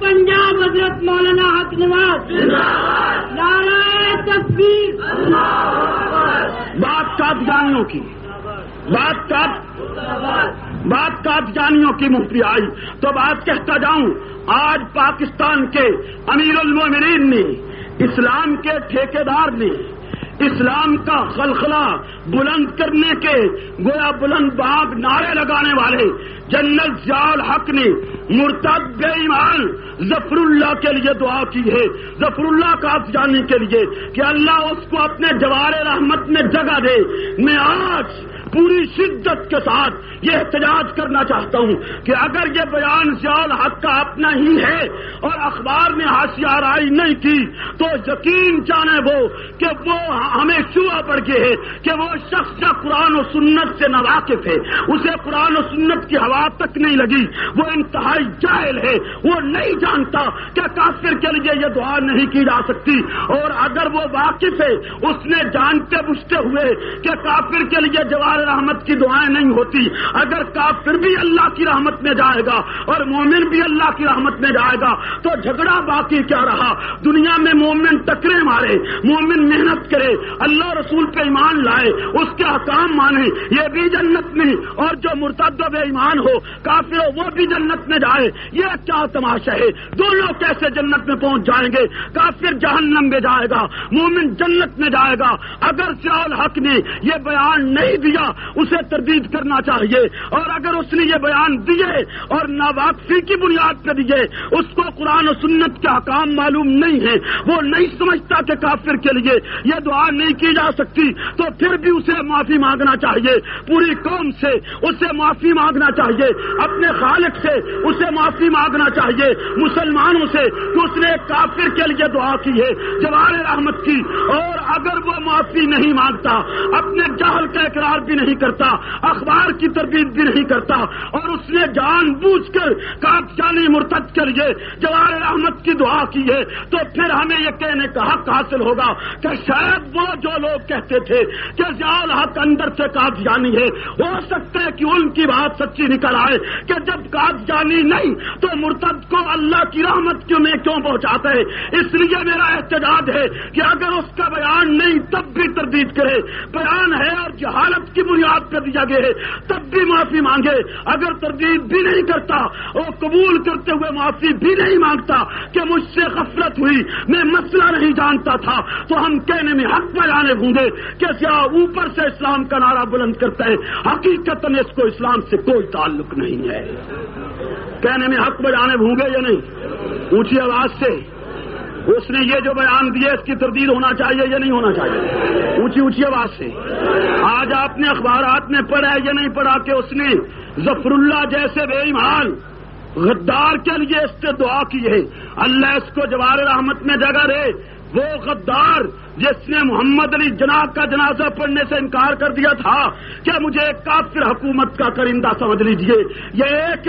پنجاب حضرت مولانا حق نواز، نعرہ تکبیر۔ بات قادیانیوں کی، بات قادیانیوں کی منہ پہ آئی تو بات کہتا جاؤں، آج پاکستان کے امیر المومنین نے، اسلام کے ٹھیکیدار نے، اسلام کا خلخلہ بلند کرنے کے گویا بلند باغ نعرے لگانے والے جنرل ضیاء الحق نے مرتد بے ایمان ظفر اللہ کے لیے دعا کی ہے، ظفر اللہ قادیانی کے لیے کہ اللہ اس کو اپنے جوار رحمت میں جگہ دے۔ میں آج پوری شدت کے ساتھ یہ احتجاج کرنا چاہتا ہوں کہ اگر یہ بیان ضیاء الحق کا اپنا ہی ہے اور اخبار نے حاشیہ آرائی نہیں کی تو یقین جانے وہ کہ وہ ہمیں شبہ پڑ گئے ہے کہ وہ شخص جو قرآن و سنت سے ناواقف ہے، اسے قرآن و سنت کی ہوا تک نہیں لگی، وہ انتہائی جاہل ہے، وہ نہیں جانتا کہ کافر کے لیے یہ دعا نہیں کی جا سکتی، اور اگر وہ واقف ہے اس نے جانتے بوجھتے ہوئے کہ کافر کے لیے جوار رحمت کی دعائیں نہیں ہوتی، اگر کافر بھی اللہ کی رحمت میں جائے گا اور مومن بھی اللہ کی رحمت میں جائے گا تو جھگڑا باقی کیا رہا؟ دنیا میں مومن ٹکرے مارے، مومن محنت کرے، اللہ رسول پہ ایمان لائے، اس کے احکام مانے، یہ بھی جنت میں، اور جو مرتد بے ایمان ہو کافر ہو وہ بھی جنت میں جائے، یہ کیا تماشا ہے؟ دونوں کیسے جنت میں پہنچ جائیں گے؟ کافر جہنم میں جائے گا، مومن جنت میں جائے گا۔ اگر ضیاء الحق نے یہ بیان نہیں دیا اسے تردید کرنا چاہیے، اور اگر اس نے یہ بیان دیے اور ناواقفی کی بنیاد پہ دیے، اس کو قرآن و سنت کے احکام معلوم نہیں ہے، وہ نہیں سمجھتا کہ کافر کے لیے یہ دعا نہیں کی جا سکتی، تو پھر بھی اسے معافی مانگنا چاہیے، پوری قوم سے اسے معافی مانگنا چاہیے، اپنے خالق سے اسے معافی مانگنا چاہیے، مسلمانوں سے کہ اس نے ایک کافر کے لیے دعا کی ہے جوار رحمت کی، اور اگر وہ معافی نہیں مانگتا، اپنے جہل کا اقرار بھی نہیں کرتا، اخبار کی تردید بھی نہیں کرتا، اور اس نے جان بوجھ کر قادیانی مرتد کے لیے جوار رحمت کی دعا کی ہے، تو پھر ہمیں یہ کہنے کا حق حاصل ہوگا کہ شاید وہ جو لوگ کہتے تھے کہ ضیاء الحق اندر سے قادیانی ہے، ہو سکتا ہے کہ ان کی بات سچی نکل آئے کہ جب قادیانی نہیں تو مرتد کو اللہ کی رحمت کیوں میں کیوں پہنچاتا ہے۔ اس لیے میرا احتجاج ہے کہ اگر اس کا بیان نہیں تب بھی تردید کرے، بیان ہے اور جہالت کی بنیاد پر دیا گیا ہے تب بھی معافی مانگے، اگر تردید بھی نہیں کرتا اور قبول کرتے ہوئے معافی بھی نہیں مانگتا کہ مجھ سے غفلت ہوئی، میں مسئلہ نہیں جانتا تھا، تو ہم کہنے میں حق بیانے ہوں گے کہ اوپر سے اسلام کا نعرہ بلند کرتا ہے، حقیقتاً اس کو اسلام سے کوئی تعلق نہیں ہے۔ کہنے میں حق بیانے ہوں گے یا نہیں؟ اونچی آواز سے اس نے یہ جو بیان دیا اس کی تردید ہونا چاہیے یا نہیں ہونا چاہیے؟ اونچی اونچی آواز سے۔ آج آپ نے اخبارات میں پڑھا ہے یا نہیں پڑھا کہ اس نے ظفر اللہ جیسے بے ایمان غدار کے لیے اس سے دعا کی ہے، اللہ اس کو جوار رحمت میں جگہ دے، وہ غدار جس نے محمد علی جناح کا جنازہ پڑھنے سے انکار کر دیا تھا کہ مجھے ایک کافر حکومت کا کرندہ سمجھ لیجئے، یہ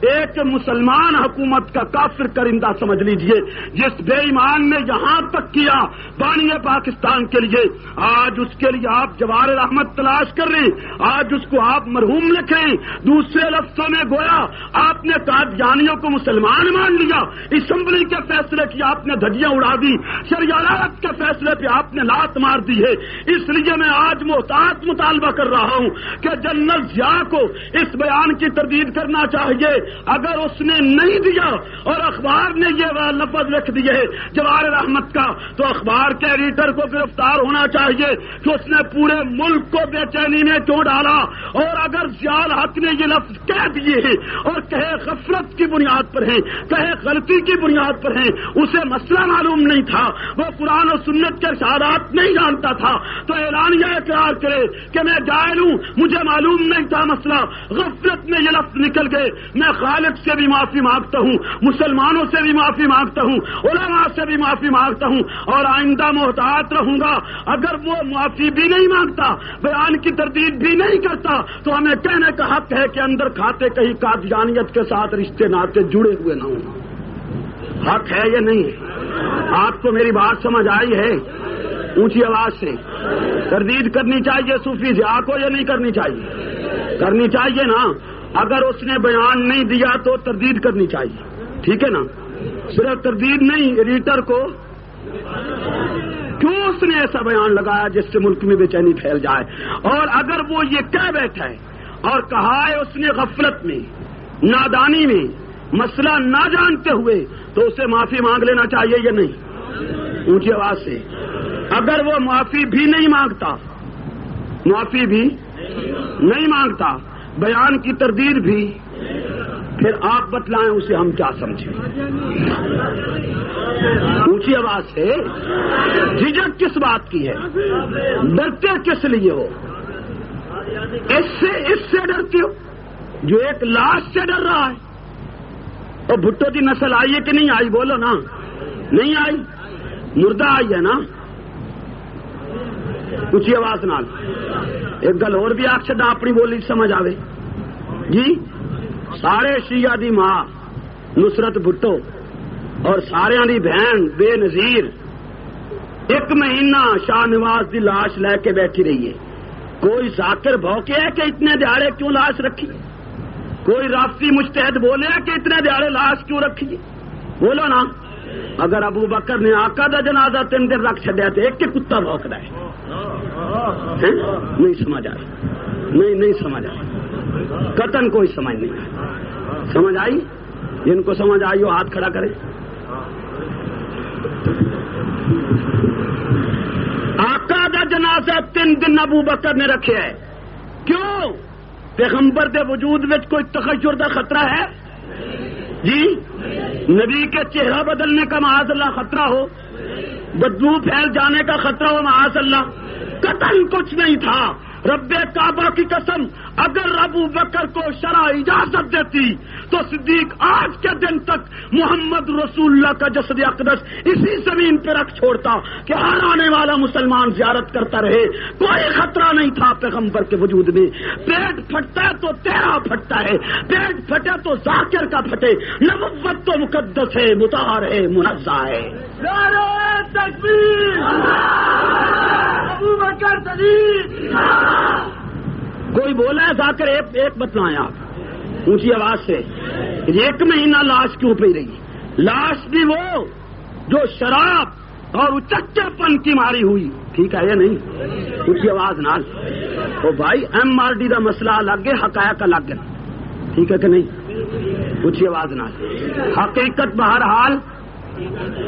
ایک مسلمان حکومت کا کافر کرندہ سمجھ لیجئے، جس بے ایمان نے یہاں تک کیا بانی پاکستان کے لیے، آج اس کے لیے آپ جوار رحمت تلاش کر رہے ہیں، آج اس کو آپ مرحوم لکھ رہے ہیں۔ دوسرے لفظوں میں گویا آپ نے قادیانیوں کو مسلمان مان لیا، اسمبلی کے فیصلے کی آپ نے دھجیاں اڑا دی، شریعت کے فیصلے پہ آپ نے لات مار دی ہے۔ اس لیے میں آج محتاط مطالبہ کر رہا ہوں کہ جنرل ضیاء کو اس بیان کی تردید کرنا چاہیے، اگر اس نے نہیں دیا اور اخبار نے یہ لفظ لکھ دیے ہے جوار رحمت کا، تو اخبار کے ایڈیٹر کو گرفتار ہونا چاہیے کہ اس نے پورے ملک کو بے چینی میں کیوں ڈالا، اور اگر ضیاء الحق نے یہ لفظ کہہ دیے ہیں اور کہے غفلت کی بنیاد پر ہیں، کہے غلطی کی بنیاد پر ہیں، اسے مسئلہ معلوم نہیں تھا، وہ قرآن و سنت کے ارشادات نہیں جانتا تھا، تو اعلانیہ اقرار کرے کہ میں جاہل ہوں، مجھے معلوم نہیں تھا مسئلہ، غفلت میں یہ لفظ نکل گئے۔ میں خالق سے بھی معافی مانگتا ہوں، مسلمانوں سے بھی معافی مانگتا ہوں، علماء سے بھی معافی مانگتا ہوں، اور آئندہ محتاط رہوں گا۔ اگر وہ معافی بھی نہیں مانگتا، بیان کی تردید بھی نہیں کرتا، تو ہمیں کہنے کا حق ہے کہ اندر کھاتے کہیں قادیانیت کے ساتھ رشتے ناطے جڑے ہوئے نہ ہوں۔ حق ہے یا نہیں؟ آپ کو میری بات سمجھ آئی ہے؟ اونچی آواز سے تردید کرنی چاہیے صوفی ضیاء کو یا نہیں کرنی چاہیے؟ کرنی چاہیے نا۔ اگر اس نے بیان نہیں دیا تو تردید کرنی چاہیے، ٹھیک ہے نا؟ صرف تردید نہیں، ایڈیٹر کو کیوں اس نے ایسا بیان لگایا جس سے ملک میں بے چینی پھیل جائے، اور اگر وہ یہ کہہ بیٹھا ہے اور کہا ہے اس نے غفلت میں، نادانی میں، مسئلہ نہ جانتے ہوئے، تو اسے معافی مانگ لینا چاہیے یا نہیں؟ اونچی آواز سے۔ اگر وہ معافی بھی نہیں مانگتا، معافی بھی نہیں مانگتا، بیان کی تردید بھی، پھر آپ بتلائیں اسے ہم کیا سمجھیں؟ اونچی آواز سے۔ جھجک کس بات کی ہے؟ ڈرتے کس لیے ہو؟ اس سے ڈرتی ہو جو ایک لاش سے ڈر رہا ہے؟ اور بھٹو کی نسل آئی ہے کہ نہیں آئی؟ بولو نا، نہیں آئی، مردہ آئی ہے نا؟ کچھ آواز نال ایک گل اور بھی آخ چڈا اپنی بولی سمجھ آوے جی۔ سارے شیعہ دی ماں نصرت بھٹو اور سارے دی بہن بے نظیر ایک مہینہ شاہ نواز دی لاش لے کے بیٹھی رہی ہے۔ کوئی ذاکر بھوکے ہے کہ اتنے دیہڑے کیوں لاش رکھی؟ کوئی رافضی مجتہد بولے کہ اتنے دیہڑے لاش کیوں رکھی؟ بولو نا۔ اگر ابو بکر نے آقا دا جنازہ 3 دن رکھ چڈیا تو ایک کتا بھونکدا ہے؟ نہیں سمجھ آئی، نہیں سمجھ آئی، قطن کوئی سمجھ نہیں آئی۔ سمجھ آئی؟ جن کو سمجھ آئی وہ ہاتھ کھڑا کرے۔ آقا دا جنازہ 3 دن ابو بکر نے رکھے ہے، کیوں؟ پیغمبر دے وجود میں کوئی تغیر دا خطرہ ہے جی؟ نبی کے چہرہ بدلنے کا معاذ اللہ خطرہ ہو، بدبو پھیل جانے کا خطرہ ہو معاذ اللہ؟ قطعاً کچھ نہیں تھا۔ رب کعبہ کی قسم، اگر ابو بکر کو شرع اجازت دیتی تو صدیق آج کے دن تک محمد رسول اللہ کا جسد اقدس اسی زمین پہ رکھ چھوڑتا کہ ہر آنے والا مسلمان زیارت کرتا رہے۔ کوئی خطرہ نہیں تھا پیغمبر کے وجود میں۔ پیٹ پھٹتا ہے تو تیرا پھٹتا ہے، پیٹ پھٹے تو ذاکر کا پھٹے۔ نبوت تو مقدس ہے، مطہر ہے، منزہ ہے۔ نعرہ تکبیر، ابو بکر صدیق۔ کوئی بولا ہے ذاکر ایک بتلائیں آپ اونچی آواز سے، 1 مہینہ لاش کیوں پی رہی؟ لاش بھی وہ جو شراب اور اچکے پن کی ماری ہوئی، ٹھیک ہے یا نہیں؟ اونچی آواز نال۔ تو بھائی MRD کا مسئلہ الگ ہے، حقائق الگ ہے، ٹھیک ہے کہ نہیں؟ اونچی آواز نال۔ حقیقت بہرحال،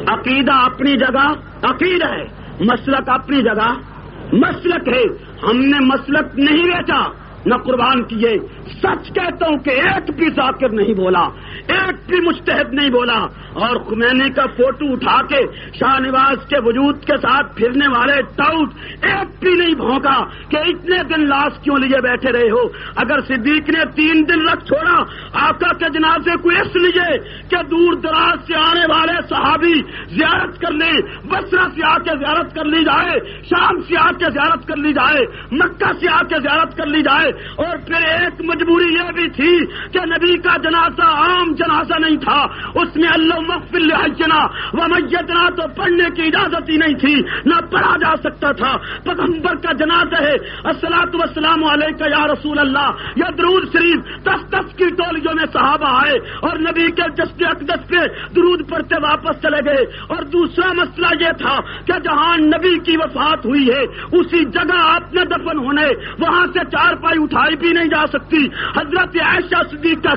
عقیدہ اپنی جگہ عقیدہ ہے، مسلک اپنی جگہ مسلک ہے۔ ہم نے مسلک نہیں بیچا نہ قربان کیے۔ سچ کہتا ہوں کہ ایک بھی ذاکر نہیں بولا، ایک بھی مجتہد نہیں بولا، اور خمینی کا فوٹو اٹھا کے شاہ نواز کے وجود کے ساتھ پھرنے والے ٹاؤٹ ایک بھی نہیں بھونکا کہ اتنے دن لاش کیوں لیے بیٹھے رہے ہو۔ اگر صدیق نے 3 دن رکھ چھوڑا آقا کے جنازے کو اس لیے کہ دور دراز سے آنے والے صحابی زیارت کر لیں، بصرہ سے آ کے زیارت کر لی جائے، شام سے آ کے زیارت کر لی جائے، مکہ سے آ کے زیارت کر لی جائے، اور پھر ایک مجبوری یہ بھی تھی کہ نبی کا جنازہ عام جنازہ نہیں تھا، اس میں اللہم اغفر لحینا و میتنا تو پڑھنے کی اجازت ہی نہیں تھی، نہ پڑھا جا سکتا تھا۔ پیغمبر کا جنازہ ہے، الصلاۃ والسلام علیک یا رسول اللہ، یا درود شریف 10 کی ٹولیوں میں صحابہ آئے اور نبی کے جسد اقدس پہ درود پڑھتے واپس چلے گئے۔ اور دوسرا مسئلہ یہ تھا کہ جہاں نبی کی وفات ہوئی ہے اسی جگہ آپ نے دفن ہونے، وہاں سے 4 پائی اٹھائی بھی نہیں جا سکتی۔ حضرت عائشہ صدیقہ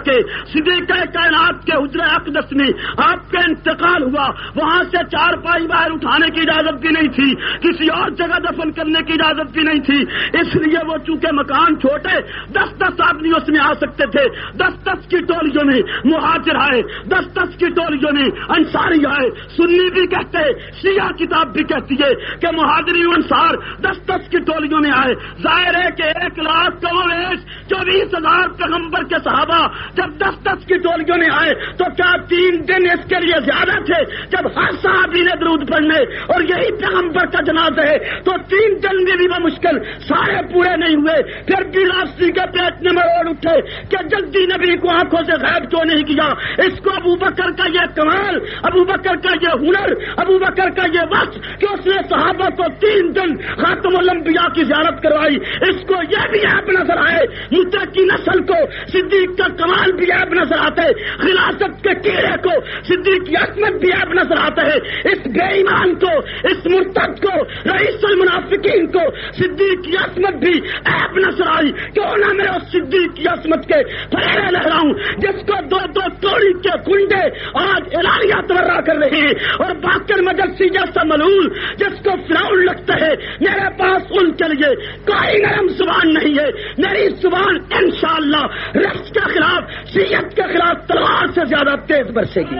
کائنات کے حجرہ اقدس میں آپ کا انتقال ہوا، وہاں سے 4 پائی باہر اٹھانے کی اجازت بھی نہیں تھی، کسی اور جگہ دفن کرنے کی اجازت بھی نہیں تھی۔ اس لیے وہ چونکہ مکان چھوٹے 10 آدمی اس میں آ سکتے تھے، 10 کی ٹولیوں میں مہاجر آئے، 10 کی ٹولیوں میں انصاری آئے۔ سنی بھی کہتے ہیں، شیعہ کتاب بھی کہتی ہے کہ مہاجری انصار 10 کی ٹولیوں میں آئے۔ ظاہر ہے کہ 1,24,000 پیغمبر کے صحابہ جب 10 کی ٹولیوں میں آئے تو کیا 3 دن اس کے لیے زیادہ تھے؟ جب ہر صحابی نے درود پڑھنے اور یہی پیغمبر کا جنازہ ہے تو 3 دن میں بھی مشکل سارے پورے نہیں ہوئے۔ پھر بھی راستی کے پیٹ میں مروڑ اٹھے کہ جلدی نبی کو آنکھوں سے غائب کیوں نہیں کیا؟ اس کو ابو بکر کا یہ کمال، ابو بکر کا یہ ہنر، ابو بکر کا یہ وقت کہ اس نے صحابہ کو 3 دن خاتم الانبیاء کی زیارت کروائی، اس کو یہ بھی عیب نظر آئے۔ متقی نسل کو صدیق کا کمال بھی عیب نظر آتا ہے، خلافت کے کیڑے کو صدیق کی عصمت بھی عیب نظر آتا ہے۔ اس بے ایمان کو، اس مرتد کو، رئیس المنافقین کو صدیق کی عصمت بھی عیب نظر آئی۔ کیوں نہ میں اس صدیق کی عصمت کے پھیرے لہراؤں جس کو 2 توڑی کے گنڈے آج اعلانیہ تورا کر رہے ہیں، اور باقر مجلسی جیسا ملعون جس کو فرعون لگتا ہے۔ میرے پاس ان کے لیے کوئی نرم زبان نہیں ہے، میری زبان انشاءاللہ رفض کے خلاف، شیعت کے خلاف تلوار سے زیادہ تیز برسے گی۔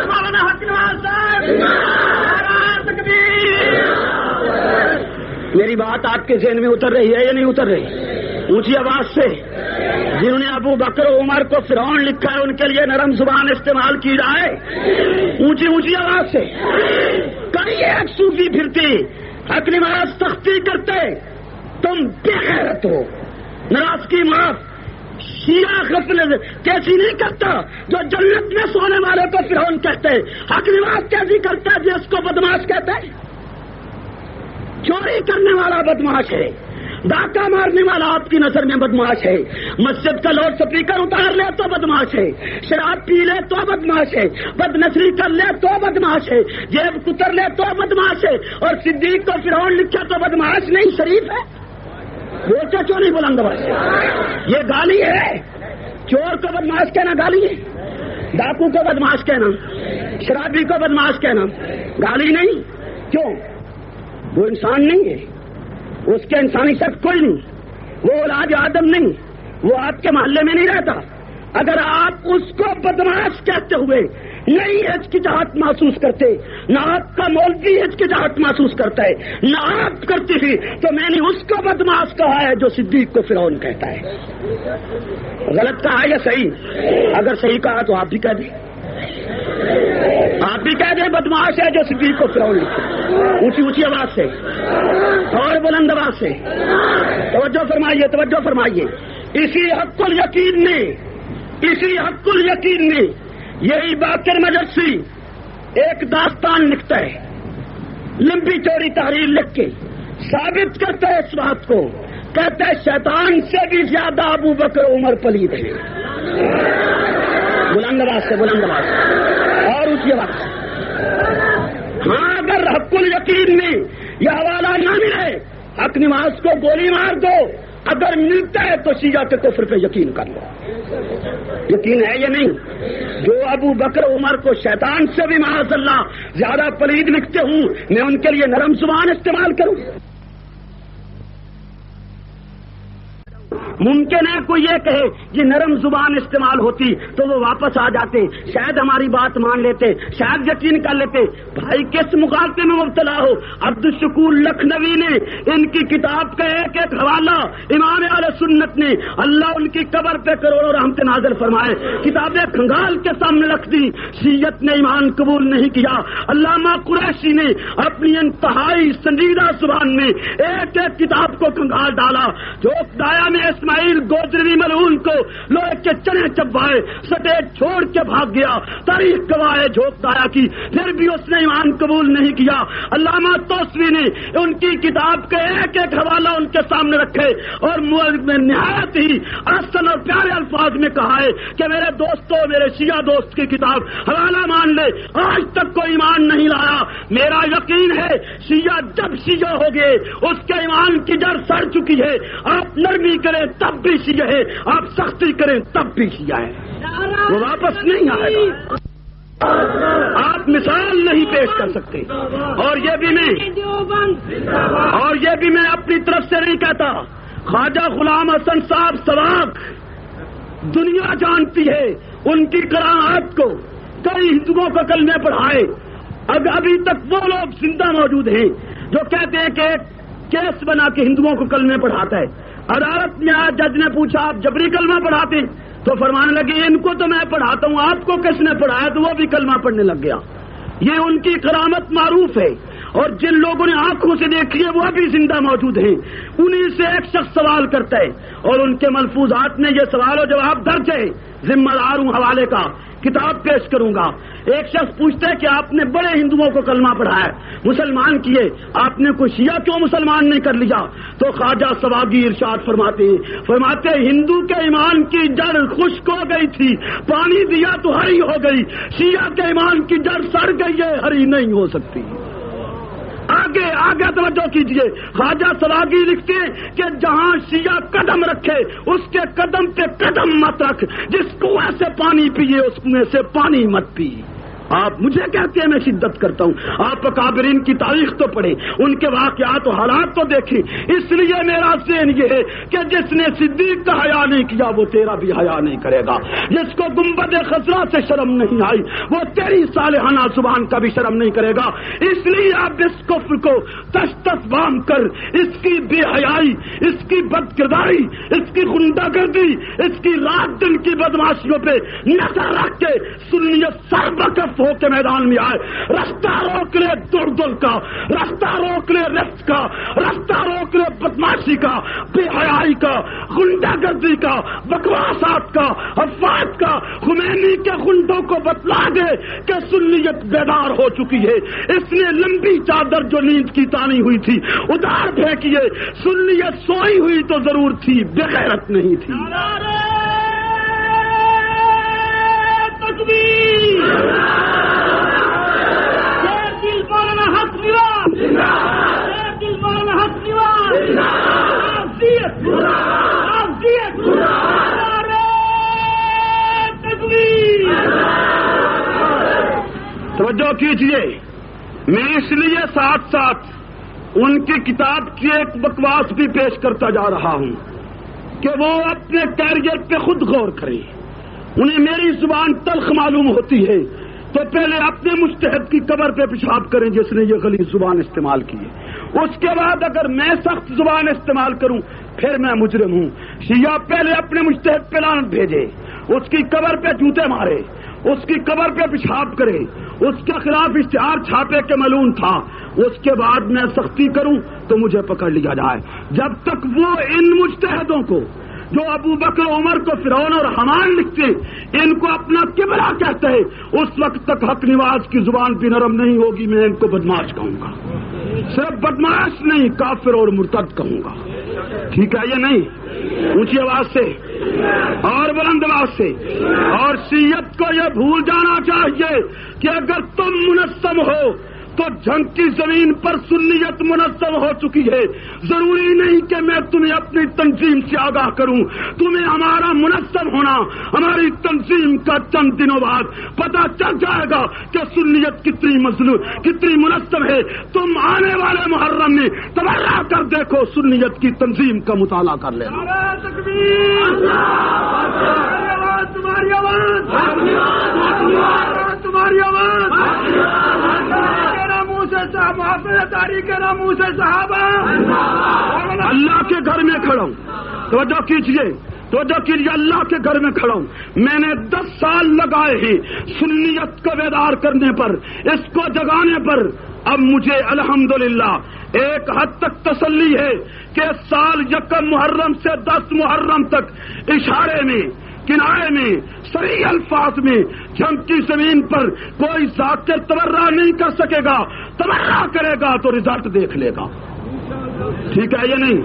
مولانا حق نواز صاحب میری بات آپ کے ذہن میں اتر رہی ہے یا نہیں اتر رہی؟ اونچی آواز سے جنہوں نے ابو بکر و عمر کو فرعون لکھا ہے ان کے لیے نرم زبان استعمال کی جائے، اونچی اونچی آواز سے. کئی ایک صوفی پھرتی حق نماز سختی کرتے، تم بے غیرت ہو. ناراضگی معاف، شیعہ غفلت کیسی نہیں کرتا جو جنت میں سونے والے کو فرعون کہتے، حق نماز کیسی کرتا ہے جس کو بدماش کہتے ہیں. چوری کرنے والا بدماش ہے، ڈاکہ مارنے والا آپ کی نظر میں بدماش ہے، مسجد کا لاؤڈ اسپیکر اتار لے تو بدماش ہے، شراب پی لے تو بدماش ہے، بد نسلی کر لے تو بدماش ہے، جیب کتر لے تو بدماش ہے، اور صدیق کو فرعون لکھا تو بدماش نہیں شریف ہے. بولتے کیوں نہیں بلند آواز سے؟ یہ گالی ہے. چور کو بدماش کہنا گالی ہے، ڈاکو کو بدماش کہنا، شرابی کو بدماش کہنا گالی نہیں. کیوں؟ وہ انسان نہیں ہے، اس کے انسانی شک کوئی نہیں، وہ اولاد آدم نہیں، وہ آپ کے محلے میں نہیں رہتا. اگر آپ اس کو بدماش کہتے ہوئے نہیں ہچکچاہٹ محسوس کرتے، نہ آپ کا مولوی ہچکچاہٹ محسوس کرتا ہے، نہ آپ کرتی تھی، تو میں نے اس کو بدماش کہا ہے جو صدیق کو فرعون کہتا ہے. غلط کہا یا صحیح؟ اگر صحیح کہا تو آپ بھی کہہ دیں، آپ بھی کہہ دیں بدماش ہے جو صدیق کو فرعون لکھتا ہے. اونچی اونچی آواز سے اور بلند آواز سے توجہ فرمائیے، توجہ فرمائیے. اسی حق الیقین نے یہی باقر مجلسی ایک داستان لکھتا ہے، لمبی چوڑی تحریر لکھ کے ثابت کرتا ہے اس بات کو، کہتا ہے شیطان سے بھی زیادہ ابو بکر عمر پلید ہے. بلند آواز سے، بلند آواز سے اور اسی آواز سے. ہاں اگر حق الیقین میں یہ حوالہ نہ ملے، حق نماز کو گولی مار دو، اگر ملتا ہے تو شیعہ کے کفر پہ یقین کر لو. یقین ہے یا نہیں؟ جو ابو بکر عمر کو شیطان سے بھی معاذ اللہ زیادہ پلید لکھتے ہوں، میں ان کے لیے نرم زبان استعمال کروں؟ ممکن ہے کوئی یہ کہے کہ نرم زبان استعمال ہوتی تو وہ واپس آ جاتے، شاید ہماری بات مان لیتے، شاید یقین کر لیتے. بھائی کس مخالفے میں مبتلا ہو؟ عبدالشکور لکھنوی نے ان کی کتاب کا ایک ایک حوالہ امام اہل سنت نے، اللہ ان کی قبر پہ کروڑوں رحمت نازل فرمائے، کتابیں کھنگال کے سامنے رکھ دی. شیعت نے ایمان قبول نہیں کیا. علامہ قریشی نے اپنی انتہائی سنجیدہ زبان میں ایک ایک کتاب کو کھنگال ڈالا. جو دایا میں اسماعیل گوجروی ملعون کو لوہے کے چنے چبائے، سٹیج چھوڑ کے بھاگ گیا. تاریخ گواہ ہے جھوک دایا کی، پھر بھی اس نے ایمان قبول نہیں کیا. علامہ توسوی نے ان کی کتاب کے ایک ایک حوالہ ان کے سامنے رکھے اور نہایت ہی احسن اور پیارے الفاظ میں کہا ہے کہ میرے دوستوں، میرے شیعہ دوست کی کتاب حوالہ مان لے. آج تک کوئی ایمان نہیں لایا. میرا یقین ہے شیعہ جب شیعہ ہو گئے اس کے ایمان کی جڑ سڑ چکی ہے. آپ نرمی کریں تب بھی شیعہ ہے، آپ سختی کریں تب بھی شیعہ ہے، وہ واپس نہیں آئے گا. آپ مثال نہیں پیش کر سکتے. اور یہ بھی میں اپنی طرف سے نہیں کہتا. خواجہ غلام حسن صاحب سواق دنیا جانتی ہے ان کی قراءات کو. کئی ہندوؤں کو کلمے پڑھائے. ابھی تک وہ لوگ زندہ موجود ہیں جو کہتے ہیں کہ ایک کیس بنا کے ہندوؤں کو کلمے پڑھاتا ہے. عدالت میں آج جج نے پوچھا آپ جبری کلمہ پڑھاتے ہیں؟ تو فرمانے لگے ان کو تو میں پڑھاتا ہوں، آپ کو کس نے پڑھایا؟ تو وہ بھی کلمہ پڑھنے لگ گیا. یہ ان کی کرامت معروف ہے، اور جن لوگوں نے آنکھوں سے دیکھی ہے وہ ابھی زندہ موجود ہیں. انہی سے ایک شخص سوال کرتا ہے اور ان کے ملفوظات میں یہ سوال و جواب درج ہے. ذمہ دار ہوں حوالے کا، کتاب پیش کروں گا. ایک شخص پوچھتا ہے کہ آپ نے بڑے ہندوؤں کو کلمہ پڑھایا، مسلمان کیے، آپ نے کوئی شیعہ کیوں مسلمان نہیں کر لیا؟ تو خواجہ سواگی ارشاد فرماتے ہندو کے ایمان کی جڑ خشک ہو گئی تھی، پانی دیا تو ہری ہو گئی. شیعہ کے ایمان کی جڑ سڑ گئی ہے، ہری نہیں ہو سکتی. آگے توجہ کیجئے. خواجہ سواگی لکھتے ہیں کہ جہاں شیعہ قدم رکھے اس کے قدم پہ قدم مت رکھ، جس کنویں سے پانی پیے اس کنویں سے پانی مت پی. آپ مجھے کہتے ہیں میں شدت کرتا ہوں. آپ اکابرین کی تاریخ تو پڑھیں, ان کے واقعات و حالات تو دیکھیں. اس لیے میرا ذہن یہ ہے کہ جس نے صدیق کا حیا نہیں کیا وہ تیرا بھی حیا نہیں کرے گا. جس کو گنبد خضرا سے شرم نہیں آئی وہ تیری صالحانہ زبان کا بھی شرم نہیں کرے گا. اس لیے آپ اس کفر کو تش تش بام کر, اس کی بے حیائی, اس کی بد کرداری, اس کی غنڈہ گردی, اس کی رات دن کی بدماشیوں پہ نظر رکھ کے سنیت سر بکف ہو کے میدان میں آئے. رستہ روک لے دردل کا, رستہ روک لے رفت کا, رستہ روک لے بدماشی کا, بے حیائی کا, غنڈہ گردی کا, بکواسات کا, افواج کا. خمینی کے غنڈوں کو بتلا دے کہ سنیت بیدار ہو چکی ہے. اس نے لمبی چادر جو نیند کی تانی ہوئی تھی ادھار پھینکیے. سنیت سوئی ہوئی تو ضرور تھی, بغیرت نہیں تھی. توجہ کیجیے, میں اس لیے ساتھ ساتھ ان کی کتاب کی ایک بکواس بھی پیش کرتا جا رہا ہوں کہ وہ اپنے کیریئر پہ خود غور کریں. انہیں میری زبان تلخ معلوم ہوتی ہے تو پہلے اپنے مجتہد کی قبر پہ پیشاب کریں جس نے یہ غلیظ زبان استعمال کی ہے. اس کے بعد اگر میں سخت زبان استعمال کروں پھر میں مجرم ہوں. شیعہ پہلے اپنے مجتہد پہ لعنت بھیجے, اس کی قبر پہ جوتے مارے, اس کی قبر پہ پیشاب کرے, اس کے خلاف اشتہار چھاپے کے ملون تھا. اس کے بعد میں سختی کروں تو مجھے پکڑ لیا جائے. جب تک وہ ان مجتہدوں کو جو ابو بکر عمر کو فرعون اور حمان لکھتے ان کو اپنا قبلہ کہتے ہیں, اس وقت تک حق نواز کی زبان بھی نرم نہیں ہوگی. میں ان کو بدماش کہوں گا, صرف بدماش نہیں کافر اور مرتد کہوں گا. ٹھیک ہے یہ نہیں, اونچی آواز سے اور بلند آواز سے. اور شیعت کو یہ بھول جانا چاہیے کہ اگر تم منظم ہو تو جنگ کی زمین پر سنیت منظم ہو چکی ہے. ضروری نہیں کہ میں تمہیں اپنی تنظیم سے آگاہ کروں. تمہیں ہمارا منظم ہونا, ہماری تنظیم کا چند دنوں بعد پتہ چل جائے گا کہ سنیت کتنی منظم ہے. تم آنے والے محرم میں تبرہ کر دیکھو, سنیت کی تنظیم کا مطالعہ کر لینا. تمہاری آواز, تمہاری آواز, تاریخ ناموں سے صحابہ اللہ کے گھر میں کھڑا ہوں. توجہ کیجیے, توجہ کیجیے, اللہ کے گھر میں کھڑا ہوں. میں نے 10 سال لگائے ہیں سنیت کو بیدار کرنے پر, اس کو جگانے پر. اب مجھے الحمدللہ ایک حد تک تسلی ہے کہ سال 1 محرم سے 10 محرم تک اشارے میں, کنارے میں, صریح الفاظ میں جنگ کی زمین پر کوئی ذاکر تبرہ نہیں کر سکے گا. تبرہ کرے گا تو رزلٹ دیکھ لے گا. ٹھیک ہے یہ نہیں,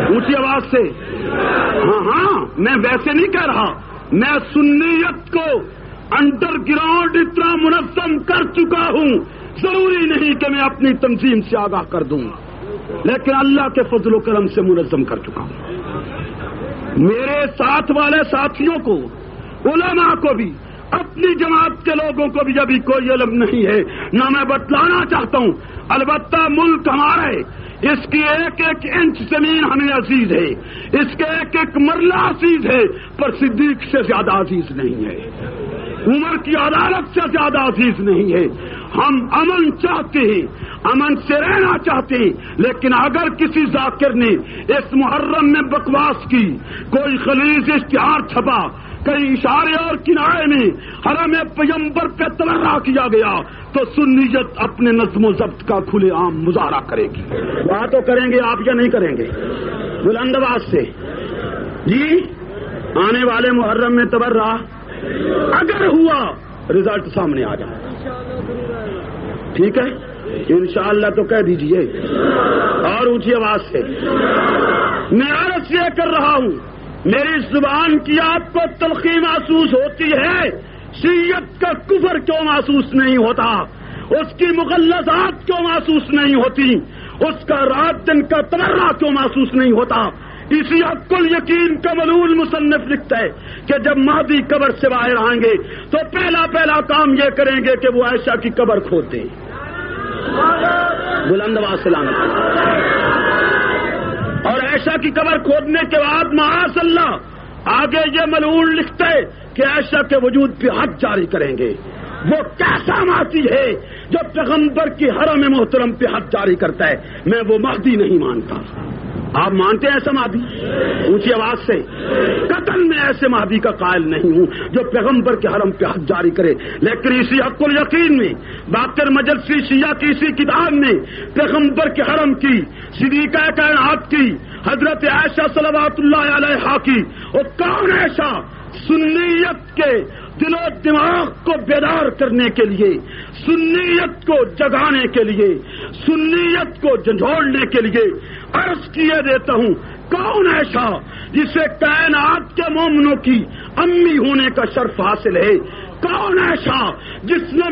اونچی آواز سے. ہاں میں ویسے نہیں کہہ رہا, میں سنیت کو انڈر گراؤنڈ اتنا منظم کر چکا ہوں. ضروری نہیں کہ میں اپنی تنظیم سے آگاہ کر دوں, لیکن اللہ کے فضل و کرم سے منظم کر چکا ہوں. میرے ساتھ والے ساتھیوں کو, علماء کو بھی, اپنی جماعت کے لوگوں کو بھی ابھی کوئی علم نہیں ہے, نہ میں بتلانا چاہتا ہوں. البتہ ملک ہمارا ہے, اس کی ایک ایک انچ زمین ہمیں عزیز ہے, اس کے ایک ایک مرلہ عزیز ہے, پر صدیق سے زیادہ عزیز نہیں ہے, عمر کی عدالت سے زیادہ عزیز نہیں ہے. ہم امن چاہتے ہیں, امن سے رہنا چاہتے ہیں, لیکن اگر کسی ذاکر نے اس محرم میں بکواس کی, کوئی خلیج اشتہار چھپا, کئی اشارے اور کنارے میں حرم پیغمبر پہ تبرہ کیا گیا, تو سنیت اپنے نظم و ضبط کا کھلے عام مظاہرہ کرے گی. بات تو کریں گے آپ یا نہیں کریں گے؟ بلند آواز سے جی. آنے والے محرم میں تبرہ اگر ہوا رزلٹ سامنے آ جائے. ٹھیک ہے انشاءاللہ تو کہہ دیجئے اور اونچی آواز سے. میں عرض یہ کر رہا ہوں, میری زبان کی آپ کو تلخی محسوس ہوتی ہے, شیعت کا کفر کیوں محسوس نہیں ہوتا؟ اس کی مغلظات کیوں محسوس نہیں ہوتی؟ اس کا رات دن کا تبرہ کیوں محسوس نہیں ہوتا؟ اسی حق الیقین کا ملول مصنف لکھتا ہے کہ جب مہدی قبر سے باہر آئیں گے تو پہلا کام یہ کریں گے کہ وہ عائشہ کی قبر کھودیں. بلند آواز سے لعنت. اور عائشہ کی قبر کھودنے کے بعد معاذ اللہ آگے یہ ملعون لکھتا ہے کہ عائشہ کے وجود پہ حد جاری کریں گے. وہ کیسا مہدی ہے جو پیغمبر کی حرم محترم پہ حد جاری کرتا ہے؟ میں وہ مہدی نہیں مانتا. آپ مانتے ہیں ایسا مہدی؟ اونچی آواز سے. قتل میں ایسے مہدی کا قائل نہیں ہوں جو پیغمبر کے حرم پہ حد جاری کرے. لیکن اسی حق الیقین میں باقر مجلسی شیعہ کی اسی کتاب میں پیغمبر کے حرم کی صدیقہ کائنات کی حضرت عائشہ صلوات اللہ علیہا کی اور کون عائشہ سنیت کے دل و دماغ کو بیدار کرنے کے لیے، سنیت کو جگانے کے لیے، سنیت کو جھنجھوڑنے کے لیے عرض کیے دیتا ہوں، کون ایسا جسے کائنات کے مومنوں کی امی ہونے کا شرف حاصل ہے؟ کون ایسا جس نے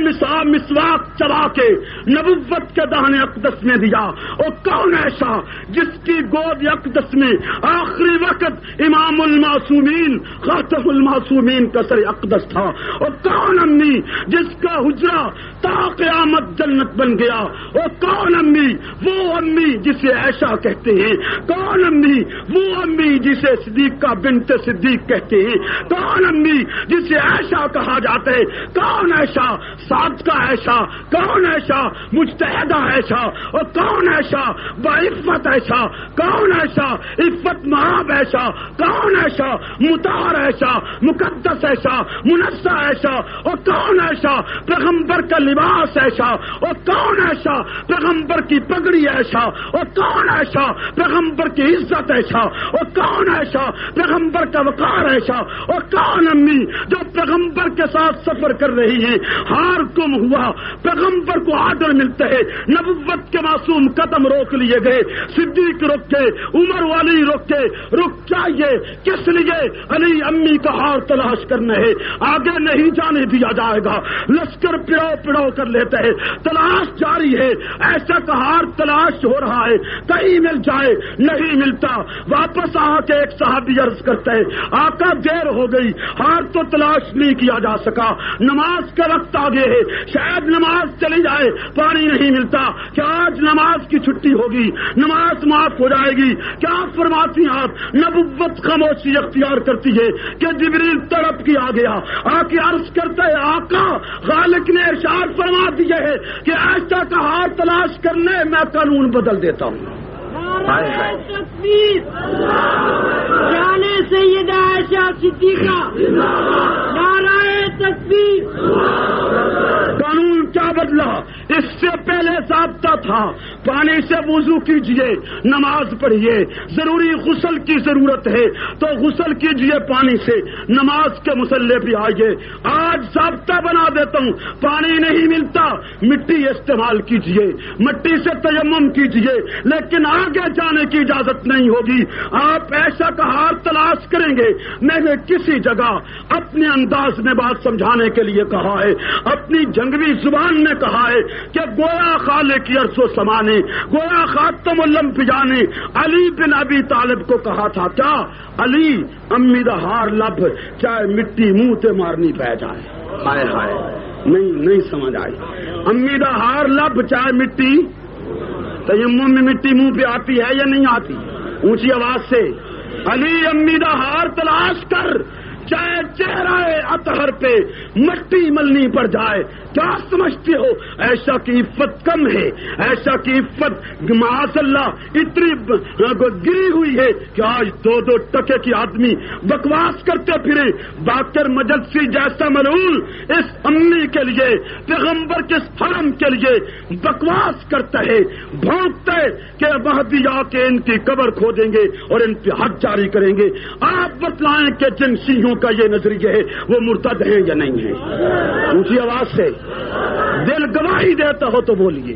مسواک چلا کے نبوت کے دہن اقدس میں دیا؟ اور کون ایسا جس کی گود اقدس میں آخری وقت امام المعصومین خاتم المعصومین کا سر اقدس تھا؟ اور کون امی جس کا حجرہ تا قیامت جنت بن گیا؟ اور کون امی وہ امی جسے عائشہ کہتے ہیں؟ کون امی وہ امی جسے صدیقہ بنت صدیق کہتے ہیں؟ کون امی جسے عائشہ کہا جاتا ہے؟ کون ایسا صادقہ ایسا؟ کون ایسا مجتہدہ ایسا؟ اور کون ایسا بعفت ایسا؟ کون ایسا عفت مآب ایسا؟ کون ایسا مطہر ایسا مقدس ایسا منزہ ایسا؟ اور کون ایسا پیغمبر کا لباس ایسا؟ اور کون ایسا پیغمبر کی پگڑی ایسا؟ اور کون ایسا پیغمبر کی عزت ایسا؟ اور کون ایسا پیغمبر کا وقار ایسا؟ اور کون امی جو پیغمبر کے ساتھ سفر کر رہی ہیں، ہار گم ہوا، پیغمبر کو آرڈر ملتا ہے، نبوت کے معصوم قدم روک لیے گئے، صدیق رک کے، عمر والی رک کے، رک جائیے، کس لیے؟ علی امی کا ہار تلاش کرنا ہے، آگے نہیں جانے دیا جائے گا، لشکر پڑاؤ کر لیتا ہے، تلاش جاری ہے، ایسا کا ہار تلاش ہو رہا ہے، کہیں مل جائے، نہیں ملتا، واپس آ کے ایک صحابی عرض کرتا ہے، آقا دیر ہو گئی، ہار تو تلاش نہیں کیا جا سکا، نماز کا وقت آگے ہے، شاید نماز چلی جائے، پانی نہیں ملتا، کیا آج نماز کی چھٹی ہوگی، نماز معاف ہو جائے گی؟ کیا فرماتی ہیں آپ؟ نبوت خاموشی اختیار کرتی ہے کہ جبریل تڑپ کے آ گیا، آ کے عرض کرتا ہے، آقا خالق نے ارشاد فرما دیا ہے کہ عائشہ کا ہار تلاش کرنے میں قانون بدل دیتا ہوں. تکبیر، جان سیدہ عائشہ صدیقہ، نعرہ تکبیر. قانون کیا بدلا؟ اس سے پہلے ضابطہ تھا پانی سے وضو کیجئے، نماز پڑھیے، ضروری غسل کی ضرورت ہے تو غسل کیجئے پانی سے، نماز کے مصلے پہ آئیے. آج ضابطہ بنا دیتا ہوں، پانی نہیں ملتا، مٹی استعمال کیجئے، مٹی سے تیمم کیجئے، لیکن آگے جانے کی اجازت نہیں ہوگی. آپ ایسا کا ہار تلاش کریں گے. میں نے کسی جگہ اپنے انداز میں بات سمجھانے کے لیے کہا ہے، اپنی جنگوی زبان میں کہا ہے کہ گویا خالق کی عرش و سما نے، گویا خاتم الانبیاء نے علی بن ابی طالب کو کہا تھا، کیا علی امی دا ہار لب چاہے مٹی منہ تے مارنی پہ جائے. ہائے ہائے، نہیں سمجھ آئی. امی دا ہار لب چاہے مٹی، تیمم میں مٹی منہ پہ آتی ہے یا نہیں آتی؟ اونچی آواز سے علی امی دا ہار تلاش کر، چاہے چہرہ اطہر پہ مٹی ملنی پڑ جائے. کیا سمجھتے ہو ایسا کی عفت کم ہے؟ ایسا کی عفت معاذ اللہ اتنی گری ہوئی ہے کہ آج 2 ٹکے کی آدمی بکواس کرتے پھرے. باقر مجلسی جیسا ملعون اس امی کے لیے، پیغمبر کے حرم کے لیے بکواس کرتا ہے، بھونکتا ہے کہ مہدی آ کے ان کی قبر کھودیں گے اور ان پہ حد جاری کریں گے. آپ بتلائیں کہ جن شیعوں کا یہ نظریہ ہے وہ مرتد ہیں یا نہیں ہیں؟ اونچی آواز سے دل گواہی دیتا ہو تو بولیے.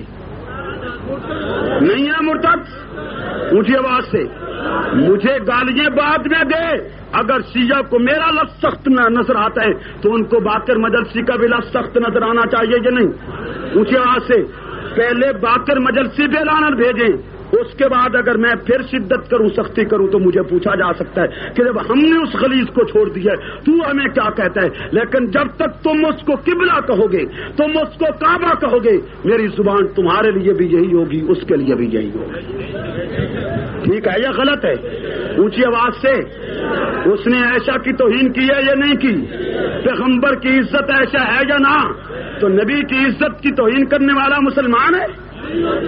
نہیں ہے مرتد؟ اونچی آواز سے مجھے گالیاں بعد میں دے. اگر شیعہ کو میرا لفظ سخت نظر آتا ہے تو ان کو باقر مجلسی کا بھی لفظ سخت نظر آنا چاہیے یا نہیں؟ اونچی آواز سے پہلے باقر مجلسی پہ لعنت بھیجیں، اس کے بعد اگر میں پھر شدت کروں، سختی کروں، تو مجھے پوچھا جا سکتا ہے کہ جب ہم نے اس غلیظ کو چھوڑ دیا ہے تو ہمیں کیا کہتا ہے؟ لیکن جب تک تم اس کو قبلہ کہو گے، تم اس کو کعبہ کہو گے، میری زبان تمہارے لیے بھی یہی ہوگی، اس کے لیے بھی یہی ہوگی۔ ٹھیک ہے یا غلط ہے؟ اونچی آواز سے اس نے عائشہ کی توہین کی ہے یا نہیں کی؟ پیغمبر کی عزت عائشہ ہے یا نہ؟ تو نبی کی عزت کی توہین کرنے والا مسلمان ہے؟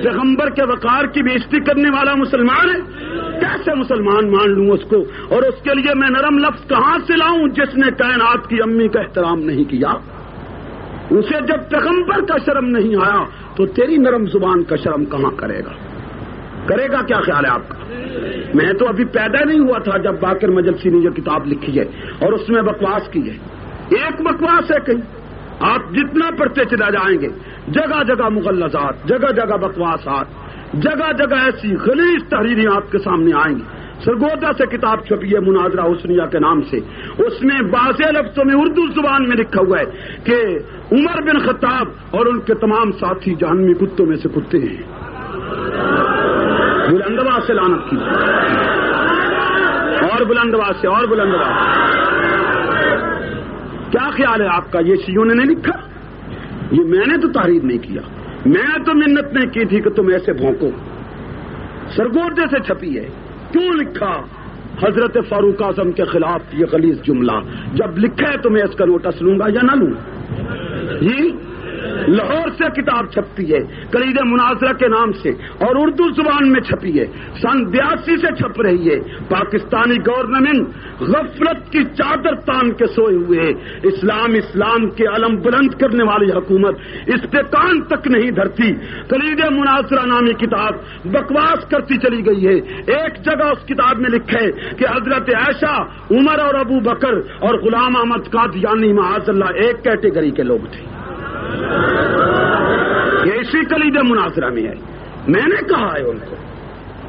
پیغمبر کے وقار کی بےعزتی کرنے والا مسلمان ہے؟ کیسے مسلمان مان لوں اس کو؟ اور اس کے لیے میں نرم لفظ کہاں سے لاؤں جس نے کائنات کی امی کا احترام نہیں کیا؟ اسے جب پیغمبر کا شرم نہیں آیا تو تیری نرم زبان کا شرم کہاں کرے گا؟ کرے گا؟ کیا خیال ہے آپ کا؟ میں تو ابھی پیدا نہیں ہوا تھا جب باقر مجلسی نے یہ کتاب لکھی ہے اور اس میں بکواس کی ہے۔ ایک بکواس ہے کہیں، آپ جتنا پڑھتے چلا جائیں گے جگہ جگہ مغلظات، جگہ جگہ بکواسات، جگہ جگہ ایسی غلیظ تحریریں آپ کے سامنے آئیں گی۔ سرگودا سے کتاب چھپی ہے مناظرہ حسنیہ کے نام سے، اس میں واضح لفظوں میں اردو زبان میں لکھا ہوا ہے کہ عمر بن خطاب اور ان کے تمام ساتھی جہنمی کتوں میں سے کتے ہیں۔ بلند آواز سے لعنت کی، اور بلند آواز سے، اور بلند آواز۔ کیا خیال ہے آپ کا؟ یہ شیعوں نے نہیں لکھا، یہ میں نے تو تحریر نہیں کیا، میں تو منت نہیں کی تھی کہ تم ایسے بھونکو۔ سرگودے سے چھپی ہے۔ کیوں لکھا؟ حضرت فاروق اعظم کے خلاف یہ غلیظ جملہ جب لکھا ہے تو میں اس کا نوٹس لوں گا یا نہ لوں؟ جی، لاہور سے کتاب چھپتی ہے کلید مناظرہ کے نام سے اور اردو زبان میں چھپی ہے، سن 82 سے چھپ رہی ہے۔ پاکستانی گورنمنٹ غفلت کی چادر تان کے سوئے ہوئے ہے۔ اسلام کے علم بلند کرنے والی حکومت اس پہ کان تک نہیں دھرتی۔ کلید مناظرہ نامی کتاب بکواس کرتی چلی گئی ہے۔ ایک جگہ اس کتاب میں لکھا ہے کہ حضرت عائشہ، عمر اور ابو بکر اور غلام احمد قادیانی معاذ اللہ ایک کیٹیگری کے لوگ تھے۔ یہ اسی کلید مناظرہ میں ہے۔ میں نے کہا ہے ان کو،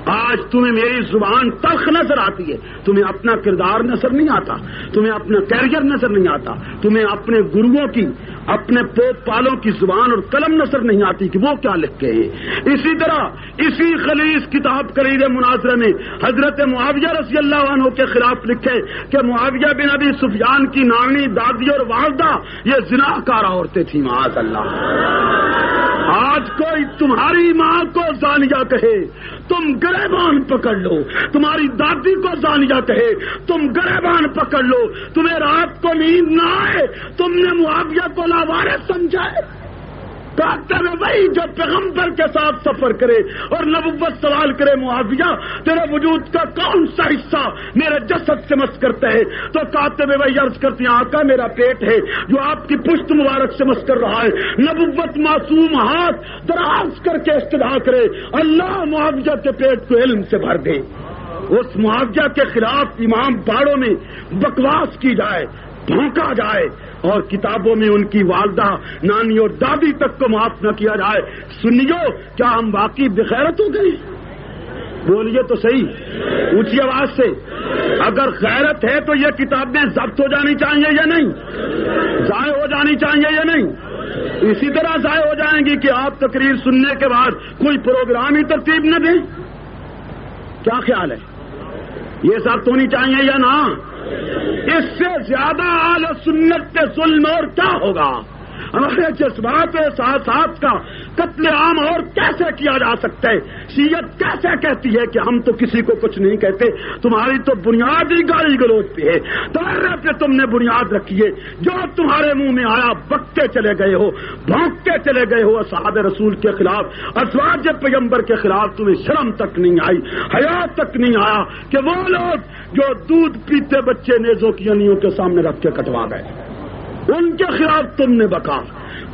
آج تمہیں میری زبان تلخ نظر آتی ہے، تمہیں اپنا کردار نظر نہیں آتا، تمہیں اپنا کیریئر نظر نہیں آتا، تمہیں اپنے گروؤں کی، اپنے پوپ پالوں کی زبان اور قلم نظر نہیں آتی کہ وہ کیا لکھ کے ہیں۔ اسی طرح اسی خلیظ کتاب کلید مناظرہ میں حضرت معاویہ رضی اللہ عنہ کے خلاف لکھے کہ معاویہ بن ابی سفیان کی نانی، دادی اور والدہ یہ زناکار عورتیں تھیں، معاذ اللہ۔ آج کوئی تمہاری ماں کو زانیہ کہے تم گریبان پکڑ لو، تمہاری دادی کو زانیہ کہے تم گریبان پکڑ لو، تمہیں رات کو نیند نہ آئے تم نے معاویہ کو لاوارث سمجھا ہے؟ کہتے ہیں وہی جو پیغمبر کے ساتھ سفر کرے اور نبوت سوال کرے، معاویہ تیرے وجود کا کون سا حصہ میرے جسد سے مس کرتا ہے؟ تو کہتے ہیں وہی عرض کرتی ہیں آقا میرا پیٹ ہے جو آپ کی پشت مبارک سے مس کر رہا ہے۔ نبوت معصوم ہاتھ دراز کر کے استدعا کرے، اللہ معاویہ کے پیٹ کو علم سے بھر دے۔ اس معاویہ کے خلاف امام باڑوں میں بکواس کی جائے، بھونکا جائے اور کتابوں میں ان کی والدہ، نانی اور دادی تک کو معاف نہ کیا جائے۔ سنیو، کیا ہم واقعی بغیرت ہو گئے؟ بولیے تو صحیح اونچی آواز سے۔ اگر غیرت ہے تو یہ کتابیں ضبط ہو جانی چاہیے یا نہیں؟ ضائع ہو جانی چاہیے یا نہیں؟ اسی طرح ضائع ہو جائیں گی کہ آپ تقریر سننے کے بعد کوئی پروگرام ہی ترتیب نہ دیں۔ کیا خیال ہے؟ یہ ضبط ہونی چاہیے یا نہ؟ اس سے زیادہ اہل سنت کے ظلم اور کیا ہوگا؟ ہمارے جذبات و احساسات کا قتل عام اور کیسے کیا جا سکتا ہے؟ شیعت کیسے کہتی ہے کہ ہم تو کسی کو کچھ نہیں کہتے؟ تمہاری تو بنیادی گالی گلوچ پہ ہے، تمہارے پہ تم نے بنیاد رکھی ہے، جو تمہارے منہ میں آیا بکتے چلے گئے ہو، بھونکتے چلے گئے ہو اصحاب رسول کے خلاف، ازواج پیغمبر کے خلاف تمہیں شرم تک نہیں آئی، حیا تک نہیں آیا کہ وہ لوگ جو دودھ پیتے بچے نیزوں کی انیوں کے سامنے رکھ کے کٹوا گئے، ان کے خلاف تم نے بکا۔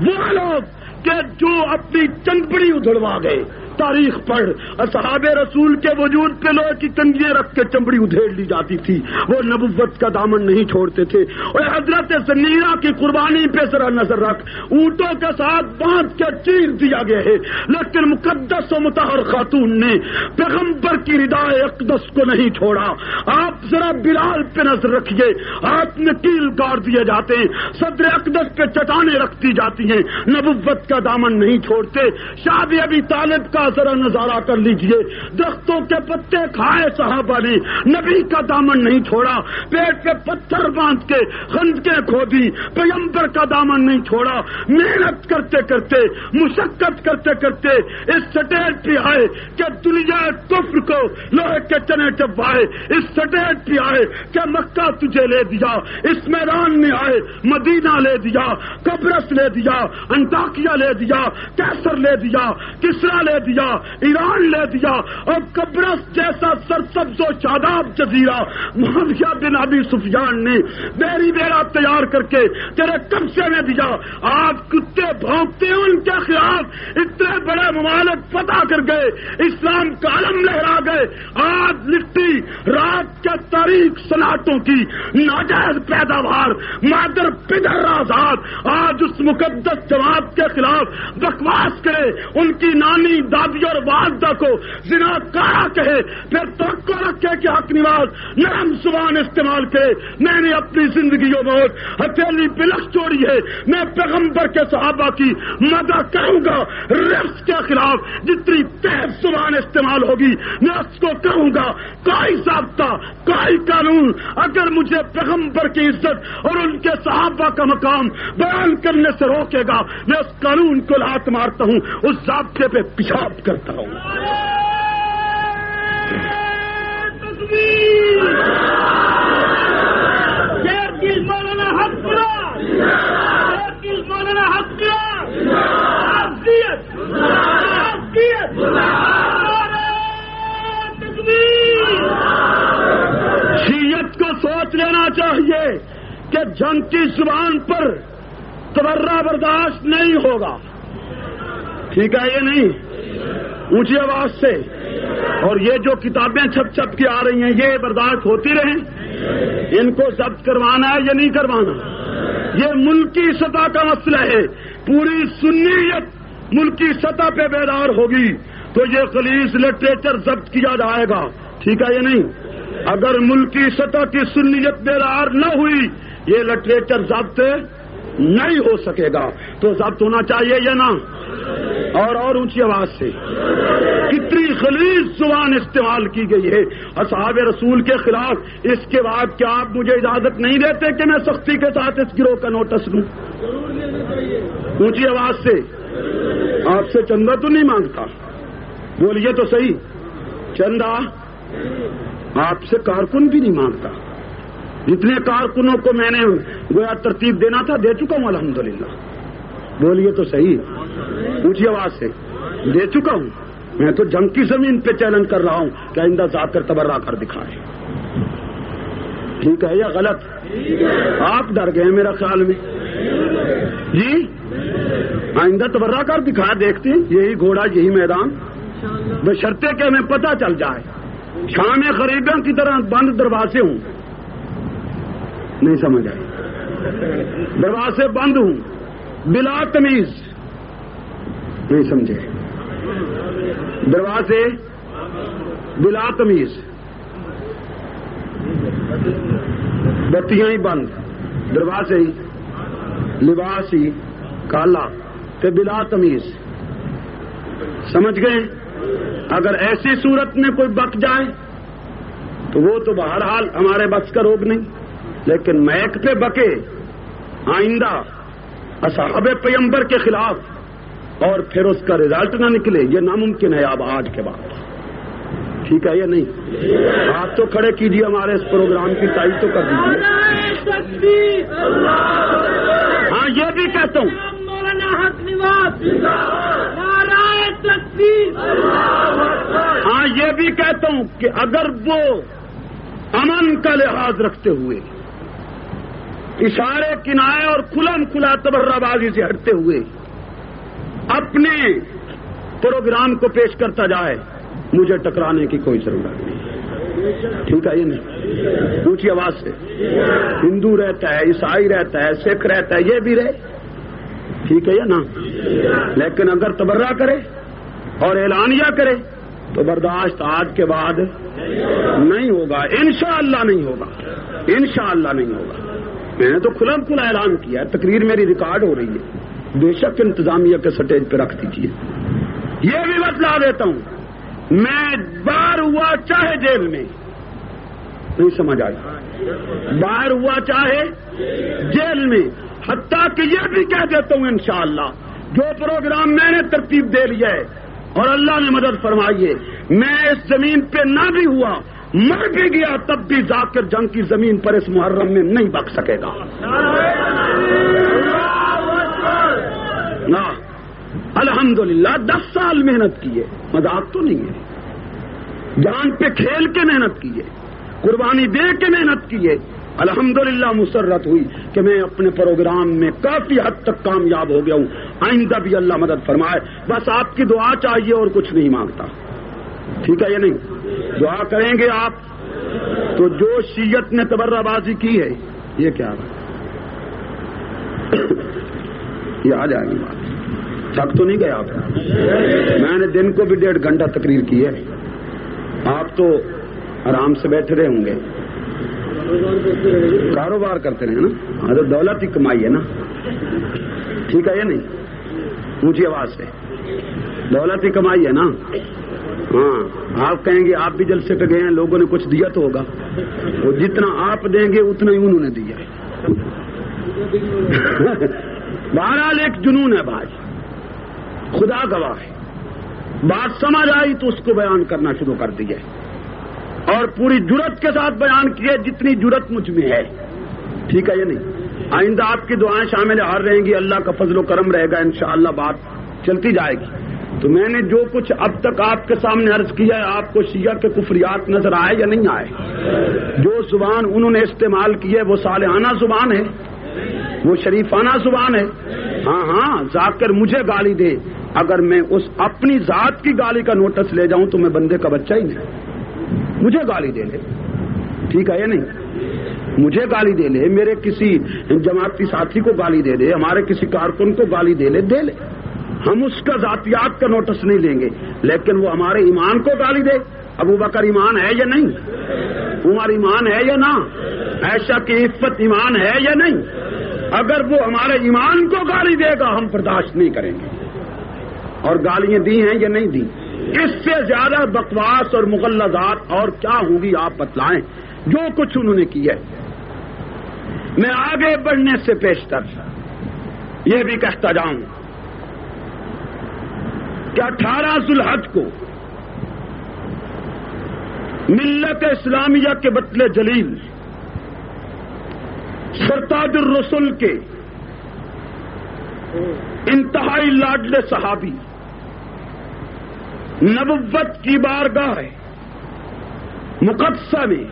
وہ لوگ کہ جو اپنی چندبڑی ادھڑوا گئے، تاریخ پڑھ، اصحاب رسول کے وجود پہ لوہے کی کنگیاں رکھ کے چمڑی ادھیڑ لی جاتی تھی، وہ نبوت کا دامن نہیں چھوڑتے تھے۔ اور حضرت زنیرہ کی قربانی پہ ذرا نظر رکھ، اونٹوں کے ساتھ باندھ کے چیر دیا گیا ہے، لیکن مقدس و مطہر خاتون نے پیغمبر کی ردائے اقدس کو نہیں چھوڑا۔ آپ ذرا بلال پہ نظر رکھیے، ہاتھ میں کیل کاٹ دیے جاتے ہیں، صدر اقدس پہ چٹانیں رکھ دی جاتی ہیں، نبوت کا دامن نہیں چھوڑتے۔ شاہ ابی طالب کا ذرا نظارہ کر لیجئے، درختوں کے پتے کھائے صحابہ نے، نبی کا دامن نہیں چھوڑا، پیٹ پہ پتھر باندھ کے خندقیں کھودی، پیغمبر کا دامن نہیں چھوڑا، محنت کرتے کرتے مشقت کرتے کرتے اس سٹیج پہ آئے کہ دنیا کفر کو لوہے کے چنے چبائے، اس سٹیج پہ آئے کہ مکہ تجھے لے دیا، اس میدان میں آئے مدینہ لے دیا، قبرص لے دیا، انطاکیہ لے دیا، کیسر لے دیا، کسرا لے دیا، ایران لے دیا، اور قبرص جیسا سرسبز و شاداب جزیرہ معاویہ بن ابی سفیان نے بیری بیڑا تیار کر کے تیرے قبضے میں دیا۔ آج کتے بھونکتے ہیں ان کے خلاف، اتنے بڑے ممالک فتح کر گئے، اسلام کا علم لہرا گئے، آج لکھتی رات کے تاریخ صنعتوں کی ناجائز پیداوار مادر پدر آزاد آج اس مقدس جماعت کے خلاف بکواس کرے، ان کی نانی دادی اور والدہ کو زناکارہ کہے، پھر توقع رکھے کہ حق نواز نرم زبان استعمال کرے۔ میں نے اپنی زندگی و موت ہتھیلی پلک چھوڑی ہے، میں پیغمبر کے صحابہ کی مدح کروں گا، رفض کے خلاف جتنی تیز زبان استعمال ہوگی میں اس کو کہوں گا۔ کوئی ضابطہ، کوئی قانون اگر مجھے پیغمبر کی عزت اور ان کے صحابہ کا مقام بیان کرنے سے روکے گا، میں اس قانون کو لات مارتا ہوں، اس ضابطے پہ پیشاب کرتا ہوں۔ مولانا حق مولانا حق شیعت کو سوچ لینا چاہیے کہ جنگ کی زبان پر تبرہ برداشت نہیں ہوگا، ٹھیک ہے؟ یہ نہیں اونچی آواز سے، اور یہ جو کتابیں چھپ چھپ کے آ رہی ہیں یہ برداشت ہوتی رہیں، ان کو ضبط کروانا ہے یا نہیں کروانا، یہ ملکی سطح کا مسئلہ ہے۔ پوری سنیت ملکی سطح پہ بیدار ہوگی تو یہ خلیص لٹریچر ضبط کیا جائے گا، ٹھیک ہے؟ یہ نہیں، اگر ملکی سطح کی سنیت بیدار نہ ہوئی یہ لٹریچر ضبط نہیں ہو سکے گا، تو ضبط ہونا چاہیے یا نہ؟ اور اونچی آواز سے کتنی خلیص زبان استعمال کی گئی ہے اصحاب رسول کے خلاف۔ اس کے بعد کیا آپ مجھے اجازت نہیں دیتے کہ میں سختی کے ساتھ اس گروہ کا نوٹس لوں؟ اونچی آواز سے، آپ سے چندہ تو نہیں مانگتا، بولیے تو صحیح، چندہ آپ سے کارکن بھی نہیں مانگتا، جتنے کارکنوں کو میں نے گویا ترتیب دینا تھا دے چکا ہوں الحمدللہ، بولیے تو صحیح، اونچی آواز سے دے چکا ہوں۔ میں تو جنگ کی زمین پہ چیلنج کر رہا ہوں کہ آئندہ ذات کر تبرہ کر دکھائے، ٹھیک ہے یا غلط؟ آپ ڈر گئے میرا خیال میں جی، آئندہ تبرہ کر دکھائے، دیکھتے ہیں یہی گھوڑا یہی میدان، بشرطے کہ ہمیں پتہ چل جائے۔ شام خریدوں کی طرح بند دروازے ہوں، نہیں سمجھ آئی، دروازے بند ہوں بلا تمیز، نہیں سمجھے، دروازے بلا تمیز، بتیاں ہی بند، دروازے ہی، لباس ہی کالا تے بلا تمیز، سمجھ گئے؟ اگر ایسی صورت میں کوئی بک جائے تو وہ تو بہرحال ہمارے بس کا روگ نہیں، لیکن میک پہ بکے آئندہ اصحاب پیغمبر کے خلاف اور پھر اس کا رزلٹ نہ نکلے، یہ ناممکن ہے اب آج کے بعد، ٹھیک ہے یا نہیں؟ آپ تو کھڑے کیجیے، ہمارے اس پروگرام کی تائید تو کر دیجیے۔ ہاں یہ بھی کہتا ہوں، ہاں یہ بھی کہتا ہوں کہ اگر وہ امن کا لحاظ رکھتے ہوئے، اشارے کنائے اور کھلم کھلا تبرہ بازی سے ہٹتے ہوئے اپنے پروگرام کو پیش کرتا جائے، مجھے ٹکرانے کی کوئی ضرورت نہیں، ٹھیک ہے یہ نہیں؟ اونچی آواز سے، ہندو رہتا ہے، عیسائی رہتا ہے، سکھ رہتا ہے، یہ بھی رہے، ٹھیک ہے یا نا؟ لیکن اگر تبرہ کرے اور اعلانیہ کرے تو برداشت آج کے بعد نہیں ہوگا، انشاءاللہ نہیں ہوگا، انشاءاللہ نہیں ہوگا۔ میں نے تو کھلم کھلا اعلان کیا ہے، تقریر میری ریکارڈ ہو رہی ہے، بے شک انتظامیہ کے سٹیج پہ رکھ دیجیے، یہ بھی بتلا دیتا ہوں، میں باہر ہوا چاہے جیل میں، نہیں سمجھ آئی، باہر ہوا چاہے جیل میں، حتیٰ کہ یہ بھی کہہ دیتا ہوں انشاءاللہ جو پروگرام میں نے ترتیب دے لیا ہے اور اللہ نے مدد فرمائی ہے، میں اس زمین پہ نہ بھی ہوا، مر بھی گیا، تب بھی ذاکر جنگ کی زمین پر اس محرم میں نہیں بک سکے گا۔ الحمدللہ 10 سال محنت کی ہے، مذاق تو نہیں ہے، جان پہ کھیل کے محنت کی ہے، قربانی دے کے محنت کی ہے، الحمدللہ مسرت ہوئی کہ میں اپنے پروگرام میں کافی حد تک کامیاب ہو گیا ہوں، آئندہ بھی اللہ مدد فرمائے، بس آپ کی دعا چاہیے اور کچھ نہیں مانگتا، ٹھیک ہے یا نہیں؟ دعا کریں گے آپ تو جو شیعت نے تبرہ بازی کی ہے، یہ کیا ہے؟ یہ آ جائے گی بات، تھک تو نہیں گئے آپ؟ میں نے دن کو بھی 1.5 گھنٹہ تقریر کی ہے، آپ تو آرام سے بیٹھے رہے ہوں گے، کاروبار کرتے رہے نا، ہاں تو دولت ہی کمائی ہے نا، ٹھیک ہے یا نہیں؟ اونچی آواز سے، دولت ہی کمائی ہے نا، ہاں آپ کہیں گے آپ بھی جلسے پہ گئے ہیں، لوگوں نے کچھ دیا تو ہوگا، وہ جتنا آپ دیں گے اتنا ہی انہوں نے دیا ہے۔ بہرحال ایک جنون ہے بھائی، خدا گواہ ہے، بات سمجھ آئی تو اس کو بیان کرنا شروع کر دیا اور پوری جرت کے ساتھ بیان کیے جتنی جرت مجھ میں ہے، ٹھیک ہے یا نہیں؟ آئندہ آپ کی دعائیں شامل حال رہیں گی، اللہ کا فضل و کرم رہے گا، انشاءاللہ بات چلتی جائے گی۔ تو میں نے جو کچھ اب تک آپ کے سامنے عرض کیا ہے، آپ کو شیعہ کے کفریات نظر آئے یا نہیں آئے؟ جو زبان انہوں نے استعمال کی ہے وہ صالحانہ زبان ہے، وہ شریفانہ زبان ہے۔ ہاں ہاں ذاکر مجھے گالی دے، اگر میں اس اپنی ذات کی گالی کا نوٹس لے جاؤں تو میں بندے کا بچہ ہی نہیں، مجھے گالی دے لے، ٹھیک ہے یا نہیں؟ مجھے گالی دے لے، میرے کسی جماعتی ساتھی کو گالی دے دے، ہمارے کسی کارکن کو گالی دے لے، ہم اس کا ذاتیات کا نوٹس نہیں لیں گے، لیکن وہ ہمارے ایمان کو گالی دے، ابو بکر ایمان ہے یا نہیں؟ عمر ایمان ہے یا نہ؟ عائشہ کی عفت ایمان ہے یا نہیں؟ اگر وہ ہمارے ایمان کو گالی دے گا ہم برداشت نہیں کریں گے، اور گالیاں دی ہیں یا نہیں دی؟ اس سے زیادہ بکواس اور مغلظات اور کیا ہوگی آپ بتلائیں، جو کچھ انہوں نے کیا ہے۔ میں آگے بڑھنے سے پیشتر یہ بھی کہتا جاؤں کہ 18 ذوالحج کو ملت اسلامیہ کے بطل جلیل سرتاج الرسل کے انتہائی لاڈلے صحابی، نبوت کی بارگاہ مقدسہ میں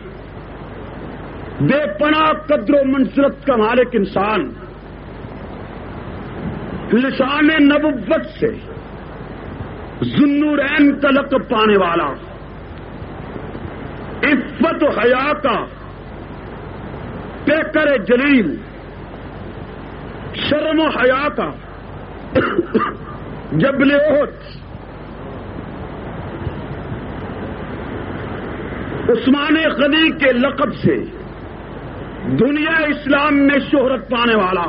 بے پناہ قدر و منزلت کا مالک انسان، لسان نبوت سے ذوالنورین کا لقب پانے والا، عفت و حیا کا پیکر جلیل، شرم و حیا کا جبل احد، عثمان غنی کے لقب سے دنیا اسلام میں شہرت پانے والا،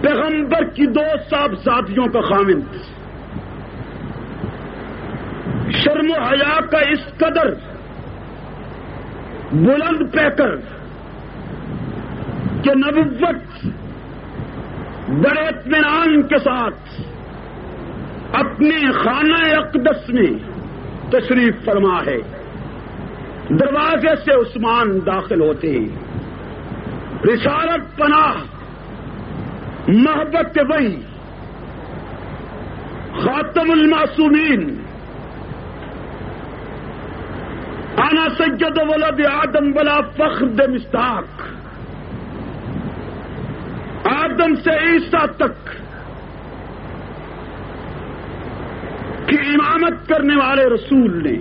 پیغمبر کی 2 صاحبزادیوں کا خاوند، شرم و حیا کا اس قدر بلند پیکر کہ نبوت بڑے اطمینان کے ساتھ اپنے خانہ اقدس میں تشریف فرما ہے، دروازے سے عثمان داخل ہوتے ہیں، رسالت پناہ، محبت وحی، خاتم المعصومین، انا سید ولد آدم بلا فخر دے مصداق، آدم سے عیسیٰ تک کی امامت کرنے والے رسول نے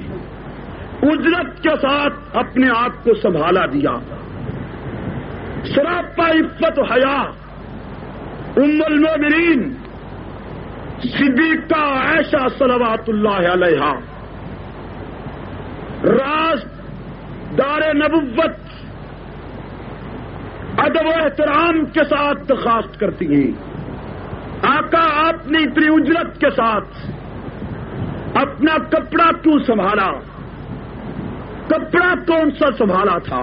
اجرت کے ساتھ اپنے آپ کو سنبھالا دیا، سراپا عفت و حیا، ام المؤمنین صدیقہ عائشہ صلوات اللہ علیہا، راز دار نبوت ادب و احترام کے ساتھ درخواست کرتی ہیں، آقا آقا آپ نے اتنی اجرت کے ساتھ اپنا کپڑا کیوں سنبھالا؟ کپڑا کون سا سنبھالا تھا؟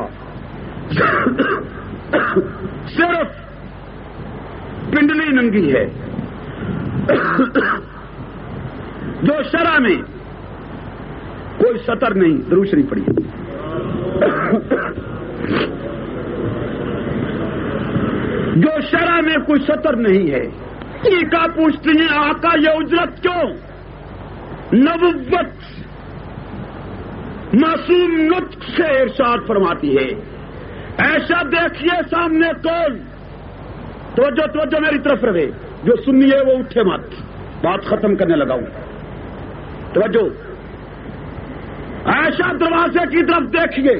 صرف پنڈلی ننگی ہے جو شرع میں کوئی سطر نہیں. درود شریف پڑھیے. جو شرع میں کوئی سطر نہیں ہے. کا پوچھتی ہیں آقا یہ اجرت کیوں؟ نبوت معصوم نطق سے ارشاد فرماتی ہے. ایسا دیکھیے سامنے کون؟ توجہ میری طرف رہے. جو سنیے وہ اٹھے مت. بات ختم کرنے لگا ہوں. توجہ. ایسا دروازے کی طرف دیکھیے.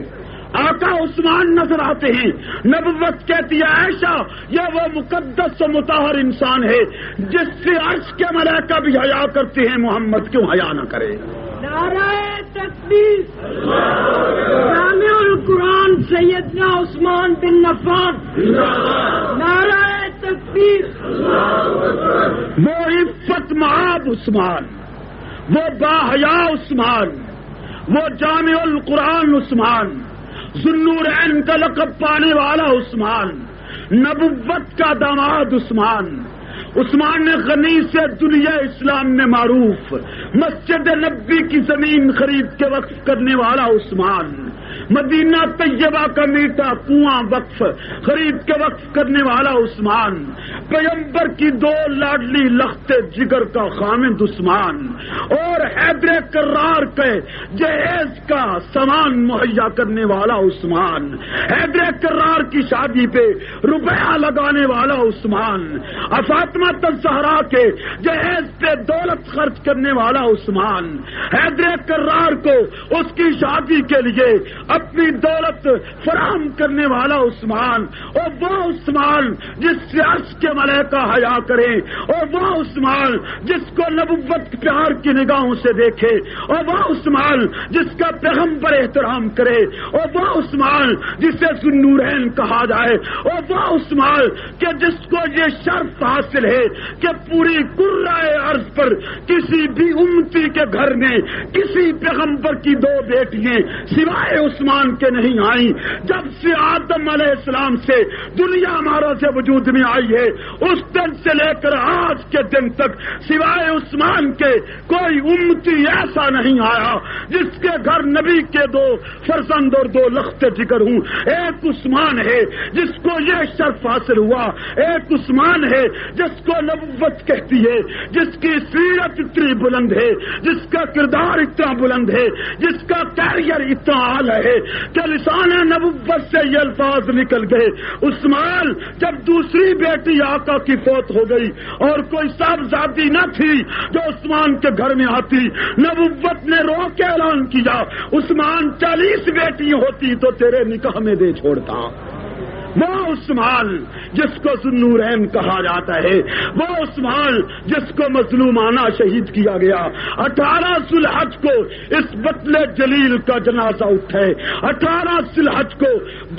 آقا عثمان نظر آتے ہیں. نبوت کہتی ہے ایسا یہ وہ مقدس و مطہر انسان ہے جس سے عرش کے ملائکہ بھی حیا کرتے ہیں. محمد کیوں حیا نہ کرے؟ نعرہ تکبیر. جامع القرآن سیدنا عثمان بن عفان. نعرہ تکبیر. وہ عفت مآب عثمان، وہ باحیا عثمان، وہ جامع القرآن عثمان، ذوالنورین کا لقب پانے والا عثمان، نبوت کا داماد عثمان. عثمان نے غنی سے دنیا اسلام میں معروف مسجد نبی کی زمین خرید کے وقف کرنے والا عثمان، مدینہ طیبہ کا میٹھا کنواں وقف خرید کے وقف کرنے والا عثمان، پیغمبر کی 2 لاڈلی لخت جگر کا خامد عثمان، اور حیدر کرار کے جہیز کا سامان مہیا کرنے والا عثمان، حیدر کرار کی شادی پہ روپیہ لگانے والا عثمان، فاطمہ الزہرا کے جہیز پہ دولت خرچ کرنے والا عثمان، حیدر کرار کو اس کی شادی کے لیے اپنی دولت فراہم کرنے والا عثمان، اور وہ عثمان جس سے عرش کے ملائکہ حیا کریں، اور وہ عثمان جس کو نبوت پیار کی نگاہوں سے دیکھے، اور وہ عثمان جس کا پیغمبر احترام کرے، اور وہ عثمان جسے ذوالنورین کہا جائے، اور وہ عثمان کہ جس کو یہ شرف حاصل ہے کہ پوری کرۂ ارض پر کسی بھی امتی کے گھر میں کسی پیغمبر کی 2 بیٹیاں سوائے عثمان کے نہیں آئیں. جب سے آدم علیہ السلام سے دنیا ہمارا سے وجود میں آئی ہے اس دن سے لے کر آج کے دن تک سوائے عثمان کے کوئی امتی ایسا نہیں آیا جس کے گھر نبی کے 2 فرزند اور 2 لخت جگر ہوں. ایک عثمان ہے جس کو یہ شرف حاصل ہوا، ایک عثمان ہے جس کو نبوت کہتی ہے، جس کی سیرت اتنی بلند ہے، جس کا کردار اتنا بلند ہے، جس کا کیریئر اتنا اعلی ہے کہ لسان نبوت سے یہ الفاظ نکل گئے. عثمان جب دوسری بیٹی آقا کی فوت ہو گئی اور کوئی صاحبزادی نہ تھی جو عثمان کے گھر میں آتی، نبوت نے رو کے اعلان کیا عثمان 40 بیٹی ہوتی تو تیرے نکاح میں دے چھوڑتا. وہ عثمان جس کو ذوالنورین کہا جاتا ہے، وہ عثمان جس کو مظلومانہ شہید کیا گیا. 18 ذوالحج کو اس بطل جلیل کا جنازہ اٹھے. 18 ذوالحج کو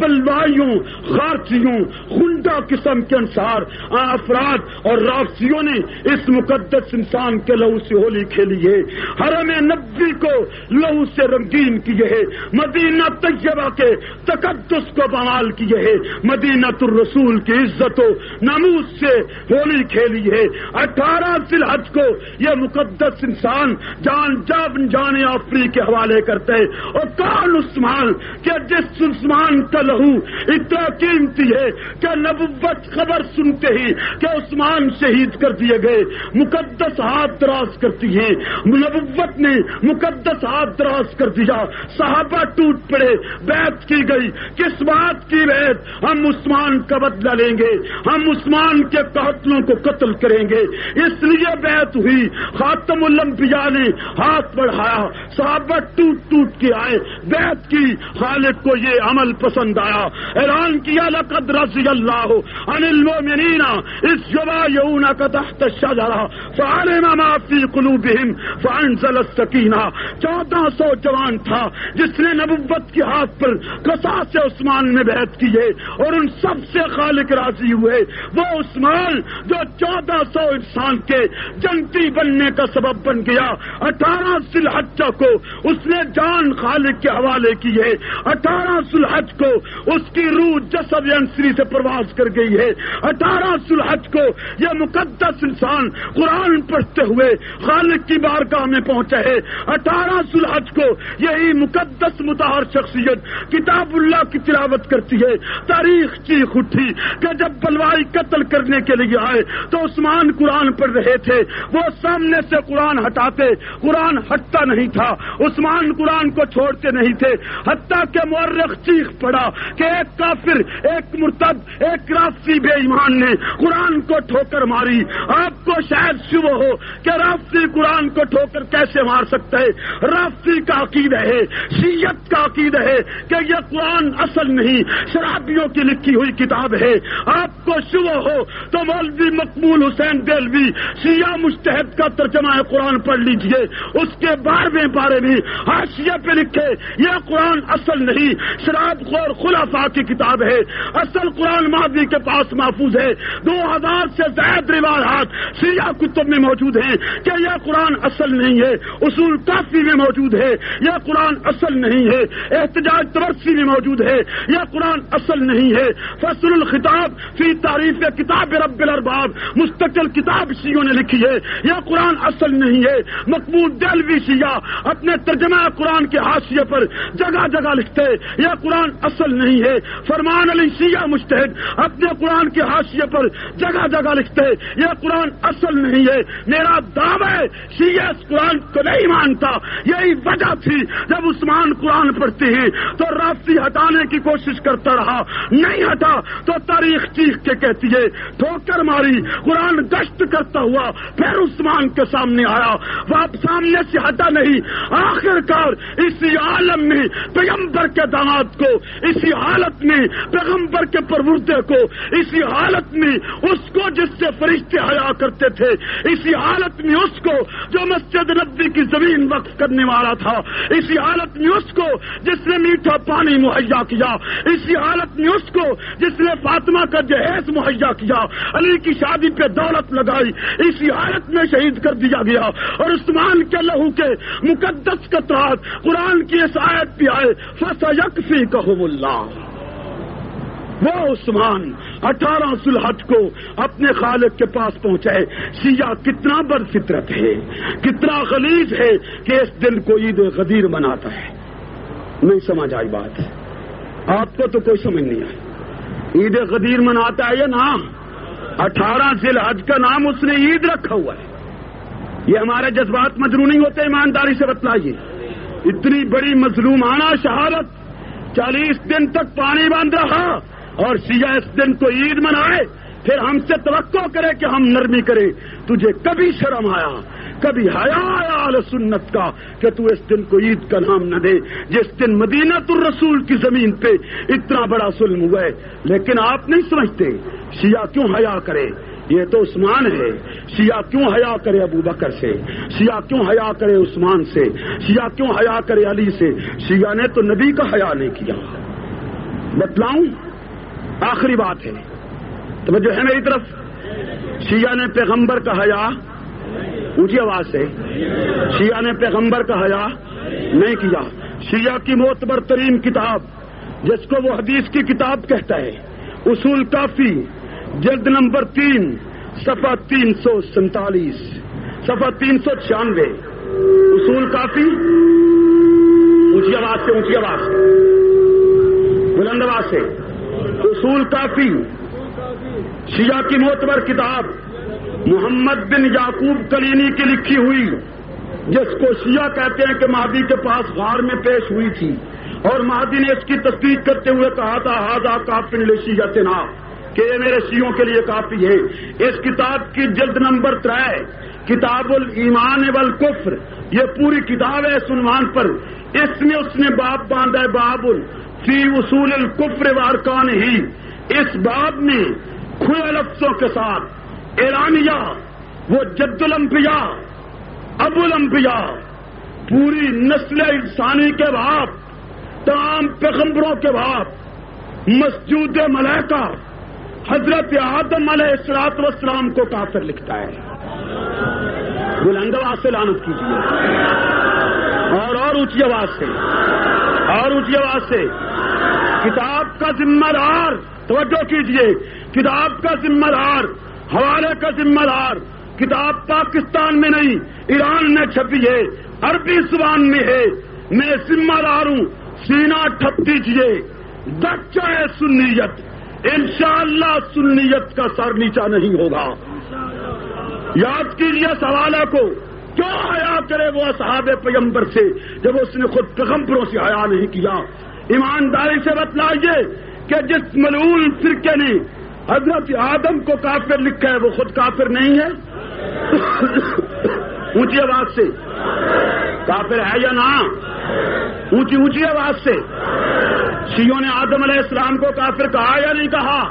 بلوائیوں، خارچیوں، خنڈا قسم کے انصار افراد اور رافضیوں نے اس مقدس انسان کے لہو سے ہولی کھیلی ہے، حرم نبی کو لہو سے رنگین کیے ہے، مدینہ طیبہ کے تقدس کو بحال کیے ہے، مدینہ الرسول کی عزت و ناموس سے ہولی کھیلی ہے. 18 ذوالحج کو یہ مقدس انسان جان آفری کے حوالے کرتے ہیں. اور کون عثمان کہ جس عثمان کا لہو اتنا قیمتی ہے کہ نبوت خبر سنتے ہی کہ عثمان شہید کر دیے گئے مقدس ہاتھ دراز کرتی ہیں. نبوت نے مقدس ہاتھ دراز کر دیا، صحابہ ٹوٹ پڑے، بیعت کی گئی. کس بات کی بیعت؟ ہم عثمان کا بدلہ لیں گے، ہم عثمان کے قاتلوں کو قتل کریں گے. اس لیے بیعت ہوئی. خاتم الانبیاء نے ہاتھ بڑھایا، صحابہ ٹوٹ کے آئے، بیعت کی. خالق کو یہ عمل پسند آیا، اعلان کیا لقد رضی اللہ عن المؤمنین اذ یبایعونک تحت الشجرہ فعلم ما فی قلوبہم فانزل السکینہ. 1400 جوان تھا جس نے نبوت کے ہاتھ پر قصاص عثمان میں بیعت کی ہے، اور ان سب سے خالق راضی ہوئے، وہ عثمان جو 1400 انسان کے جنتی بننے کا سبب بن گیا، 18 ذی الحجہ کو اس نے جان خالق کے حوالے کی ہے، 18 ذی الحج کو اس کی روح جسد انصری سے پرواز کر گئی ہے، 18 ذی الحج کو یہ مقدس انسان قرآن پڑھتے ہوئے خالق کی بارگاہ میں پہنچا ہے، 18 ذی الحج کو یہی مقدس مطہر شخصیت کتاب اللہ کی تلاوت کرتی ہے۔ تاریخ چیخ اٹھی کہ جب بلوائی قتل کرنے کے لیے آئے تو عثمان قرآن پڑھ رہے تھے، وہ سامنے سے قرآن ہٹاتے، قرآن ہٹتا نہیں تھا، عثمان قرآن کو چھوڑتے نہیں تھے، حتیٰ کہ مورخ چیخ پڑا کہ ایک کافر، ایک مرتد، ایک رافضی بے ایمان نے قرآن کو ٹھوکر ماری۔ آپ کو شاید شبہ ہو کہ رافضی قرآن کو ٹھوکر کیسے مار سکتا ہے؟ رافضی کا عقیدہ ہے، شیعت کا عقیدہ ہے کہ یہ قرآن اصل نہیں، شرابیوں کی لکھی ہوئی کتاب ہے۔ آپ کو شبہ ہو تو مولوی مقبول حسین دہلوی شیعہ مجتہد کا ترجمہ قرآن پڑھ لیجئے، اس کے 12ویں پارے میں حاشیے پہ لکھے یہ قرآن اصل نہیں، شراب خور خلفاء کی کتاب ہے، اصل قرآن ماضی کے پاس محفوظ ہے۔ 2000 سے زائد روایات شیعہ کتب میں موجود ہیں کہ یہ قرآن اصل نہیں ہے، اصول کافی میں موجود ہے یہ قرآن اصل نہیں ہے، احتجاج تبرسی میں موجود ہے یہ قرآن اصل نہیں ہے، فصل الخطاب فی تعریف کتاب رب الارباب مستقل کتاب شیعوں نے لکھی ہے یہ قرآن اصل نہیں ہے۔ مقبول دہلوی شیعہ اپنے ترجمہ قرآن کے حاشیے پر جگہ جگہ لکھتے یہ قرآن اصل نہیں ہے۔ فرمان علی شیعہ مجتہد اپنے قرآن کے حاشیے پر جگہ جگہ لکھتے یہ قرآن اصل نہیں ہے۔ میرا دعویٰ ہے شیعہ اس قرآن کو نہیں مانتا، یہی وجہ تھی جب عثمان قرآن پڑھتے ہیں تو رافضی ہٹانے کی کوشش کرتا رہا، نہیں ہٹا تو تاریخ چیخ کے کہتی ہے ٹھوکر ماری، قرآن گشت کرتا ہوا پھر عثمان کے سامنے آیا، وہ اب سامنے سے ہٹا نہیں، آخر کار اسی عالم میں پیغمبر کے داماد کو، اسی حالت میں پیغمبر کے پروردے کو، اسی حالت میں اس کو جس سے فرشتے حیا کرتے تھے، اسی حالت میں اس کو جو مسجد نبوی کی زمین وقف کرنے والا تھا، اسی حالت میں اس کو جس نے میٹھا پانی مہیا کیا، اسی حالت میں اس کو جس نے فاطمہ کا جہیز مہیا کیا، علی کی شادی پہ دولت لگائی، اسی حالت میں شہید کر دیا گیا، اور عثمان کے لہو کے مقدس قطرات قرآن کی اس آیت پہ آئے فَسَيَكْفِيكَهُمُ اللَّهُ۔ وہ عثمان 18 ذی الحج کو اپنے خالق کے پاس پہنچائے۔ شیعہ کتنا بد فطرت ہے، کتنا غلیظ ہے کہ اس دن کو عید غدیر مناتا ہے۔ نہیں سمجھ آئی بات، آپ کو تو کوئی سمجھ نہیں آئی۔ عید غدیر مناتا ہے یہ نام، 18 ذی الحج کا نام اس نے عید رکھا ہوا ہے۔ یہ ہمارے جذبات مجروح نہیں ہوتے، ایمانداری سے بتلائیے۔ اتنی بڑی مظلومانہ شہادت، 40 دن تک پانی بند رہا اور شیعہ اس دن کو عید منائے، پھر ہم سے توقع کرے کہ ہم نرمی کریں۔ تجھے کبھی شرم آیا، کبھی حیا آیا اہل سنت کا کہ تو اس دن کو عید کا نام نہ دے، جس دن مدینہ الرسول کی زمین پہ اتنا بڑا ظلم ہوا ہے؟ لیکن آپ نہیں سمجھتے شیعہ کیوں حیا کرے؟ یہ تو عثمان ہے۔ شیعہ کیوں حیا کرے ابو بکر سے؟ شیعہ کیوں حیا کرے عثمان سے؟ شیعہ کیوں حیا کرے علی سے؟ شیعہ نے تو نبی کا حیا نہیں کیا۔ بتلاؤں؟ آخری بات ہے، توجہ ہے میری طرف۔ شیعہ نے پیغمبر کا حیا، اونچی آواز سے، شیعہ نے پیغمبر کا حیا نہیں کیا۔ شیعہ کی معتبر ترین کتاب جس کو وہ حدیث کی کتاب کہتا ہے، اصول کافی، جلد نمبر 3 صفحہ 347، صفحہ 396، اصول کافی، اونچی آواز سے، اونچی آواز سے، بلند آواز سے، اصول کافی شیعہ کی معتبر کتاب محمد بن یعقوب کلینی کی لکھی ہوئی، جس کو شیعہ کہتے ہیں کہ مہدی کے پاس غار میں پیش ہوئی تھی، اور مہدی نے اس کی تصدیق کرتے ہوئے کہا تھا ھذا کافٍ لشیعتنا، کہ یہ میرے شیعوں کے لیے کافی ہے۔ اس کتاب کی جلد نمبر 3 کتاب الایمان والکفر، یہ پوری کتاب ہے اس عنوان پر۔ اس میں اس نے باب باندھا ہے، باب فی اصول الکفر وارکانہ۔ اس باب میں کھلے لفظوں کے ساتھ اعلانیہ، وہ جد الانبیاء، ابو الانبیاء، پوری نسل انسانی کے باپ، تمام پیغمبروں کے باپ، مسجود ملائکہ حضرت آدم علیہ السلام کو کافر لکھتا ہے. بلند آواز سے لعنت کیجیے اور اونچی آواز سے اونچی آواز سے. کتاب کا ذمہ دار، توجہ کیجیے، کتاب کا ذمہ دار، حوالے کا ذمہ دار. کتاب پاکستان میں نہیں، ایران میں چھپی ہے، عربی زبان میں ہے. میں ذمہ دار ہوں، سینہ ٹھپ دیجیے. دب جائے سنیت، انشاءاللہ سنیت کا سر نیچا نہیں ہوگا. یاد کیجیے اس حوالے کو. کیوں حیا کرے وہ اصحاب پیغمبر سے جب اس نے خود پیغمبروں سے حیا نہیں کیا؟ ایمانداری سے بتلائیے کہ جس ملعون فرقے نے حضرت آدم کو کافر لکھا ہے وہ خود کافر نہیں ہے؟ اونچی آواز سے کافر ہے یا نہ؟ اونچی آواز سے. شیعوں نے آدم علیہ السلام کو کافر کہا یا نہیں کہا؟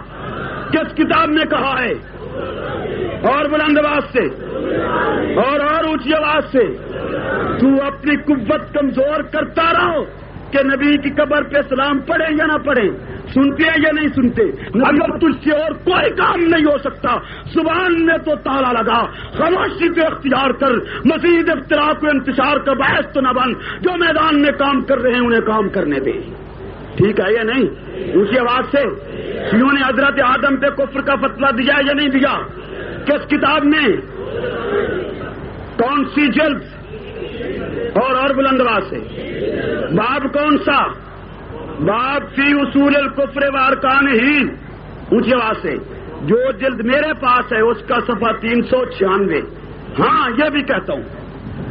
کس کتاب میں کہا ہے؟ اور بلند آواز سے اور اونچی آواز سے. تو اپنی قوت کمزور کرتا رہو کہ نبی کی قبر پہ سلام پڑھے یا نہ پڑھے، سنتے ہیں یا نہیں سنتے. اگر تجھ سے اور کوئی کام نہیں ہو سکتا، زبان میں تو تالا لگا، خاموشی کو اختیار کر. مزید اختراع کو انتشار کا باعث تو نہ بن. جو میدان میں کام کر رہے ہیں انہیں کام کرنے دے. ٹھیک ہے یا نہیں؟ اونچی آواز سے. شیعوں نے حضرت آدم پہ کفر کا فتویٰ دیا یا نہیں دیا؟ کس کتاب میں؟ کون سی جلد؟ اور بلند آواز سے. باب کون سا؟ باب فی اصول الکفر و ارکانہ. اونچی آواز سے. جو جلد میرے پاس ہے اس کا صفحہ 396. ہاں یہ بھی کہتا ہوں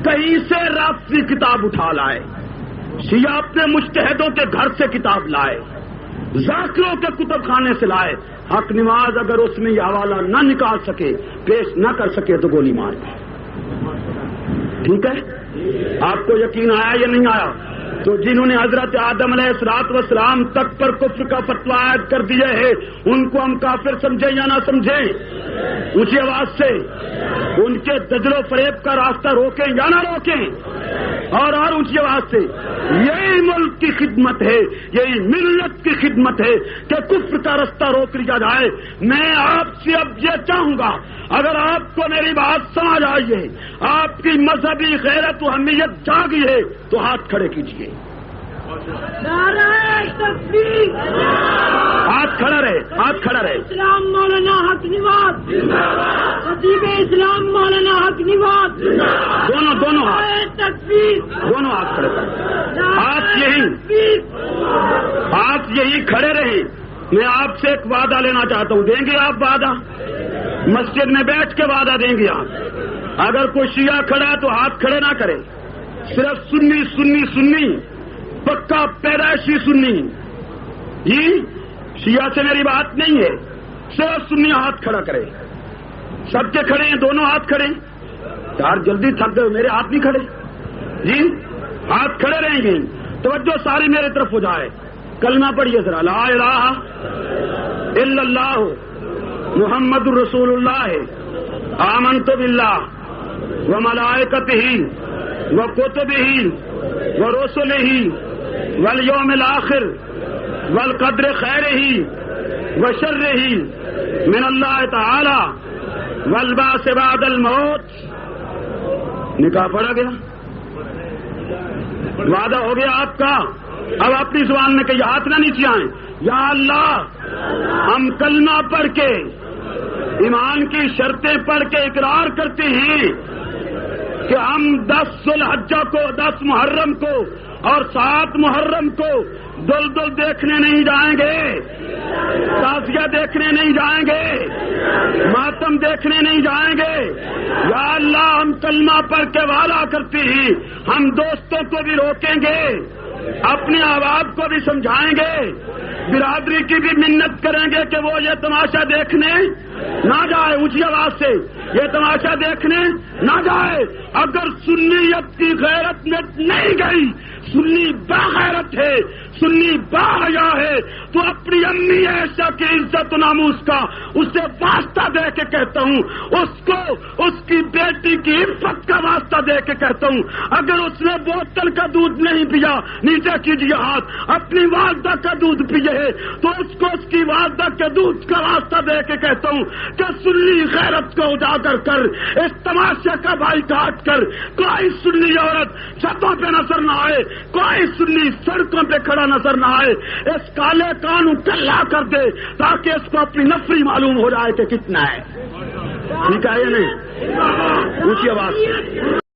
کہیں سے رافضی کتاب اٹھا لائے، شیعہ اپنے مجتہدوں کے گھر سے کتاب لائے، ذاکروں کے کتب خانے سے لائے. حق نواز اگر اس میں یہ حوالہ نہ نکال سکے، پیش نہ کر سکے تو گولی مار دے. ٹھیک ہے؟ آپ کو یقین آیا یا نہیں آیا؟ تو جنہوں نے حضرت آدم علیہ السلام تک پر کفر کا فتویٰ عائد کر دیا ہے ان کو ہم کافر سمجھیں یا نہ سمجھیں؟ اونچی آواز سے. ان کے دجل و فریب کا راستہ روکیں یا نہ روکیں؟ اور اونچی آواز سے. یہی ملک کی خدمت ہے، یہی ملت کی خدمت ہے کہ کفر کا راستہ روک لیا جائے. میں آپ سے اب یہ چاہوں گا، اگر آپ کو میری بات سمجھ آئی ہے، آپ کی مذہبی غیرت و اہمیت جاگی ہے تو ہاتھ کھڑے کیجیے. نعرہ تکبیر. ہاتھ کھڑا رہے، ہاتھ کھڑا رہے. اسلام مولانا حق نواز خطیب اسلام مولانا حق نواز. دونوں ہاتھ تکبیر. دونوں ہاتھ کھڑے کریں. آپ یہی کھڑے رہیں. میں آپ سے ایک وعدہ لینا چاہتا ہوں. دیں گے آپ وعدہ؟ مسجد میں بیٹھ کے وعدہ دیں گے آپ؟ اگر کوئی شیعہ کھڑا ہے تو ہاتھ کھڑے نہ کرے. صرف سنی سنی سنی، پکا پیدائشی سنی. جی شیعہ سے میری بات نہیں ہے، صرف سنی ہاتھ کھڑا کرے. سب کے کھڑے ہیں، دونوں ہاتھ کھڑے. یار جلدی تھک گئے، میرے ہاتھ نہیں کھڑے. جی ہاتھ کھڑے رہیں گے. توجہ ساری میری طرف ہو جائے. کلمہ پڑھیے ذرا. لا الہ الا اللہ محمد الرسول اللہ آمنت باللہ وملائکتہ وکتبہ ورسلہ والیوم الآخر والقدر خیرہ وشرہ من اللہ تعالی والبعث بعد الموت. نکاح پڑھا گیا، وعدہ ہو گیا آپ کا. اب اپنی زبان میں کہیے، ہاتھ نہ نیچے آئیں. یا اللہ ہم کلمہ پڑھ کے ایمان کی شرطیں پڑھ کے اقرار کرتے ہیں کہ ہم 10 ذوالحجہ کو، 10 محرم کو اور 7 محرم کو دلدل دیکھنے نہیں جائیں گے، تازیہ دیکھنے نہیں جائیں گے، ماتم دیکھنے نہیں جائیں گے. یا اللہ ہم کلمہ پڑھ کے وعدہ کرتے ہیں ہم دوستوں کو بھی روکیں گے، اپنے احباب کو بھی سمجھائیں گے، برادری کی بھی منت کریں گے کہ وہ یہ تماشا دیکھنے نہ جائے اونچی آواز سے، یہ تماشا دیکھنے نہ جائے۔ اگر سنیت کی غیرت میں نہیں گئی، سنی باغیرت ہے، سنی باحیا ہے، تو اپنی امی عائشہ کی عزت و ناموس کا اسے واسطہ دے کے کہتا ہوں، اس کو اس کی بیٹی کی عفت کا واسطہ دے کے کہتا ہوں، اگر اس نے بوتل کا دودھ نہیں پیا، نیچے کیجیے ہاتھ، اپنی والدہ کا دودھ پیے ہے تو اس کو اس کی والدہ کے دودھ کا واسطہ دے کے کہتا ہوں کہ سنی غیرت کو اجاگر کر، اس تماشے کا بائیکاٹ کر، کوئی سنی عورت چھتوں پہ نظر نہ آئے، کوئی سنی سڑکوں پہ کھڑا نظر نہ آئے، اس کالے کانوں کلا کر دے تاکہ اس کو اپنی نفری معلوم ہو جائے کہ کتنا ہے۔ ٹھیک ہے یا نہیں؟ اونچی آواز سے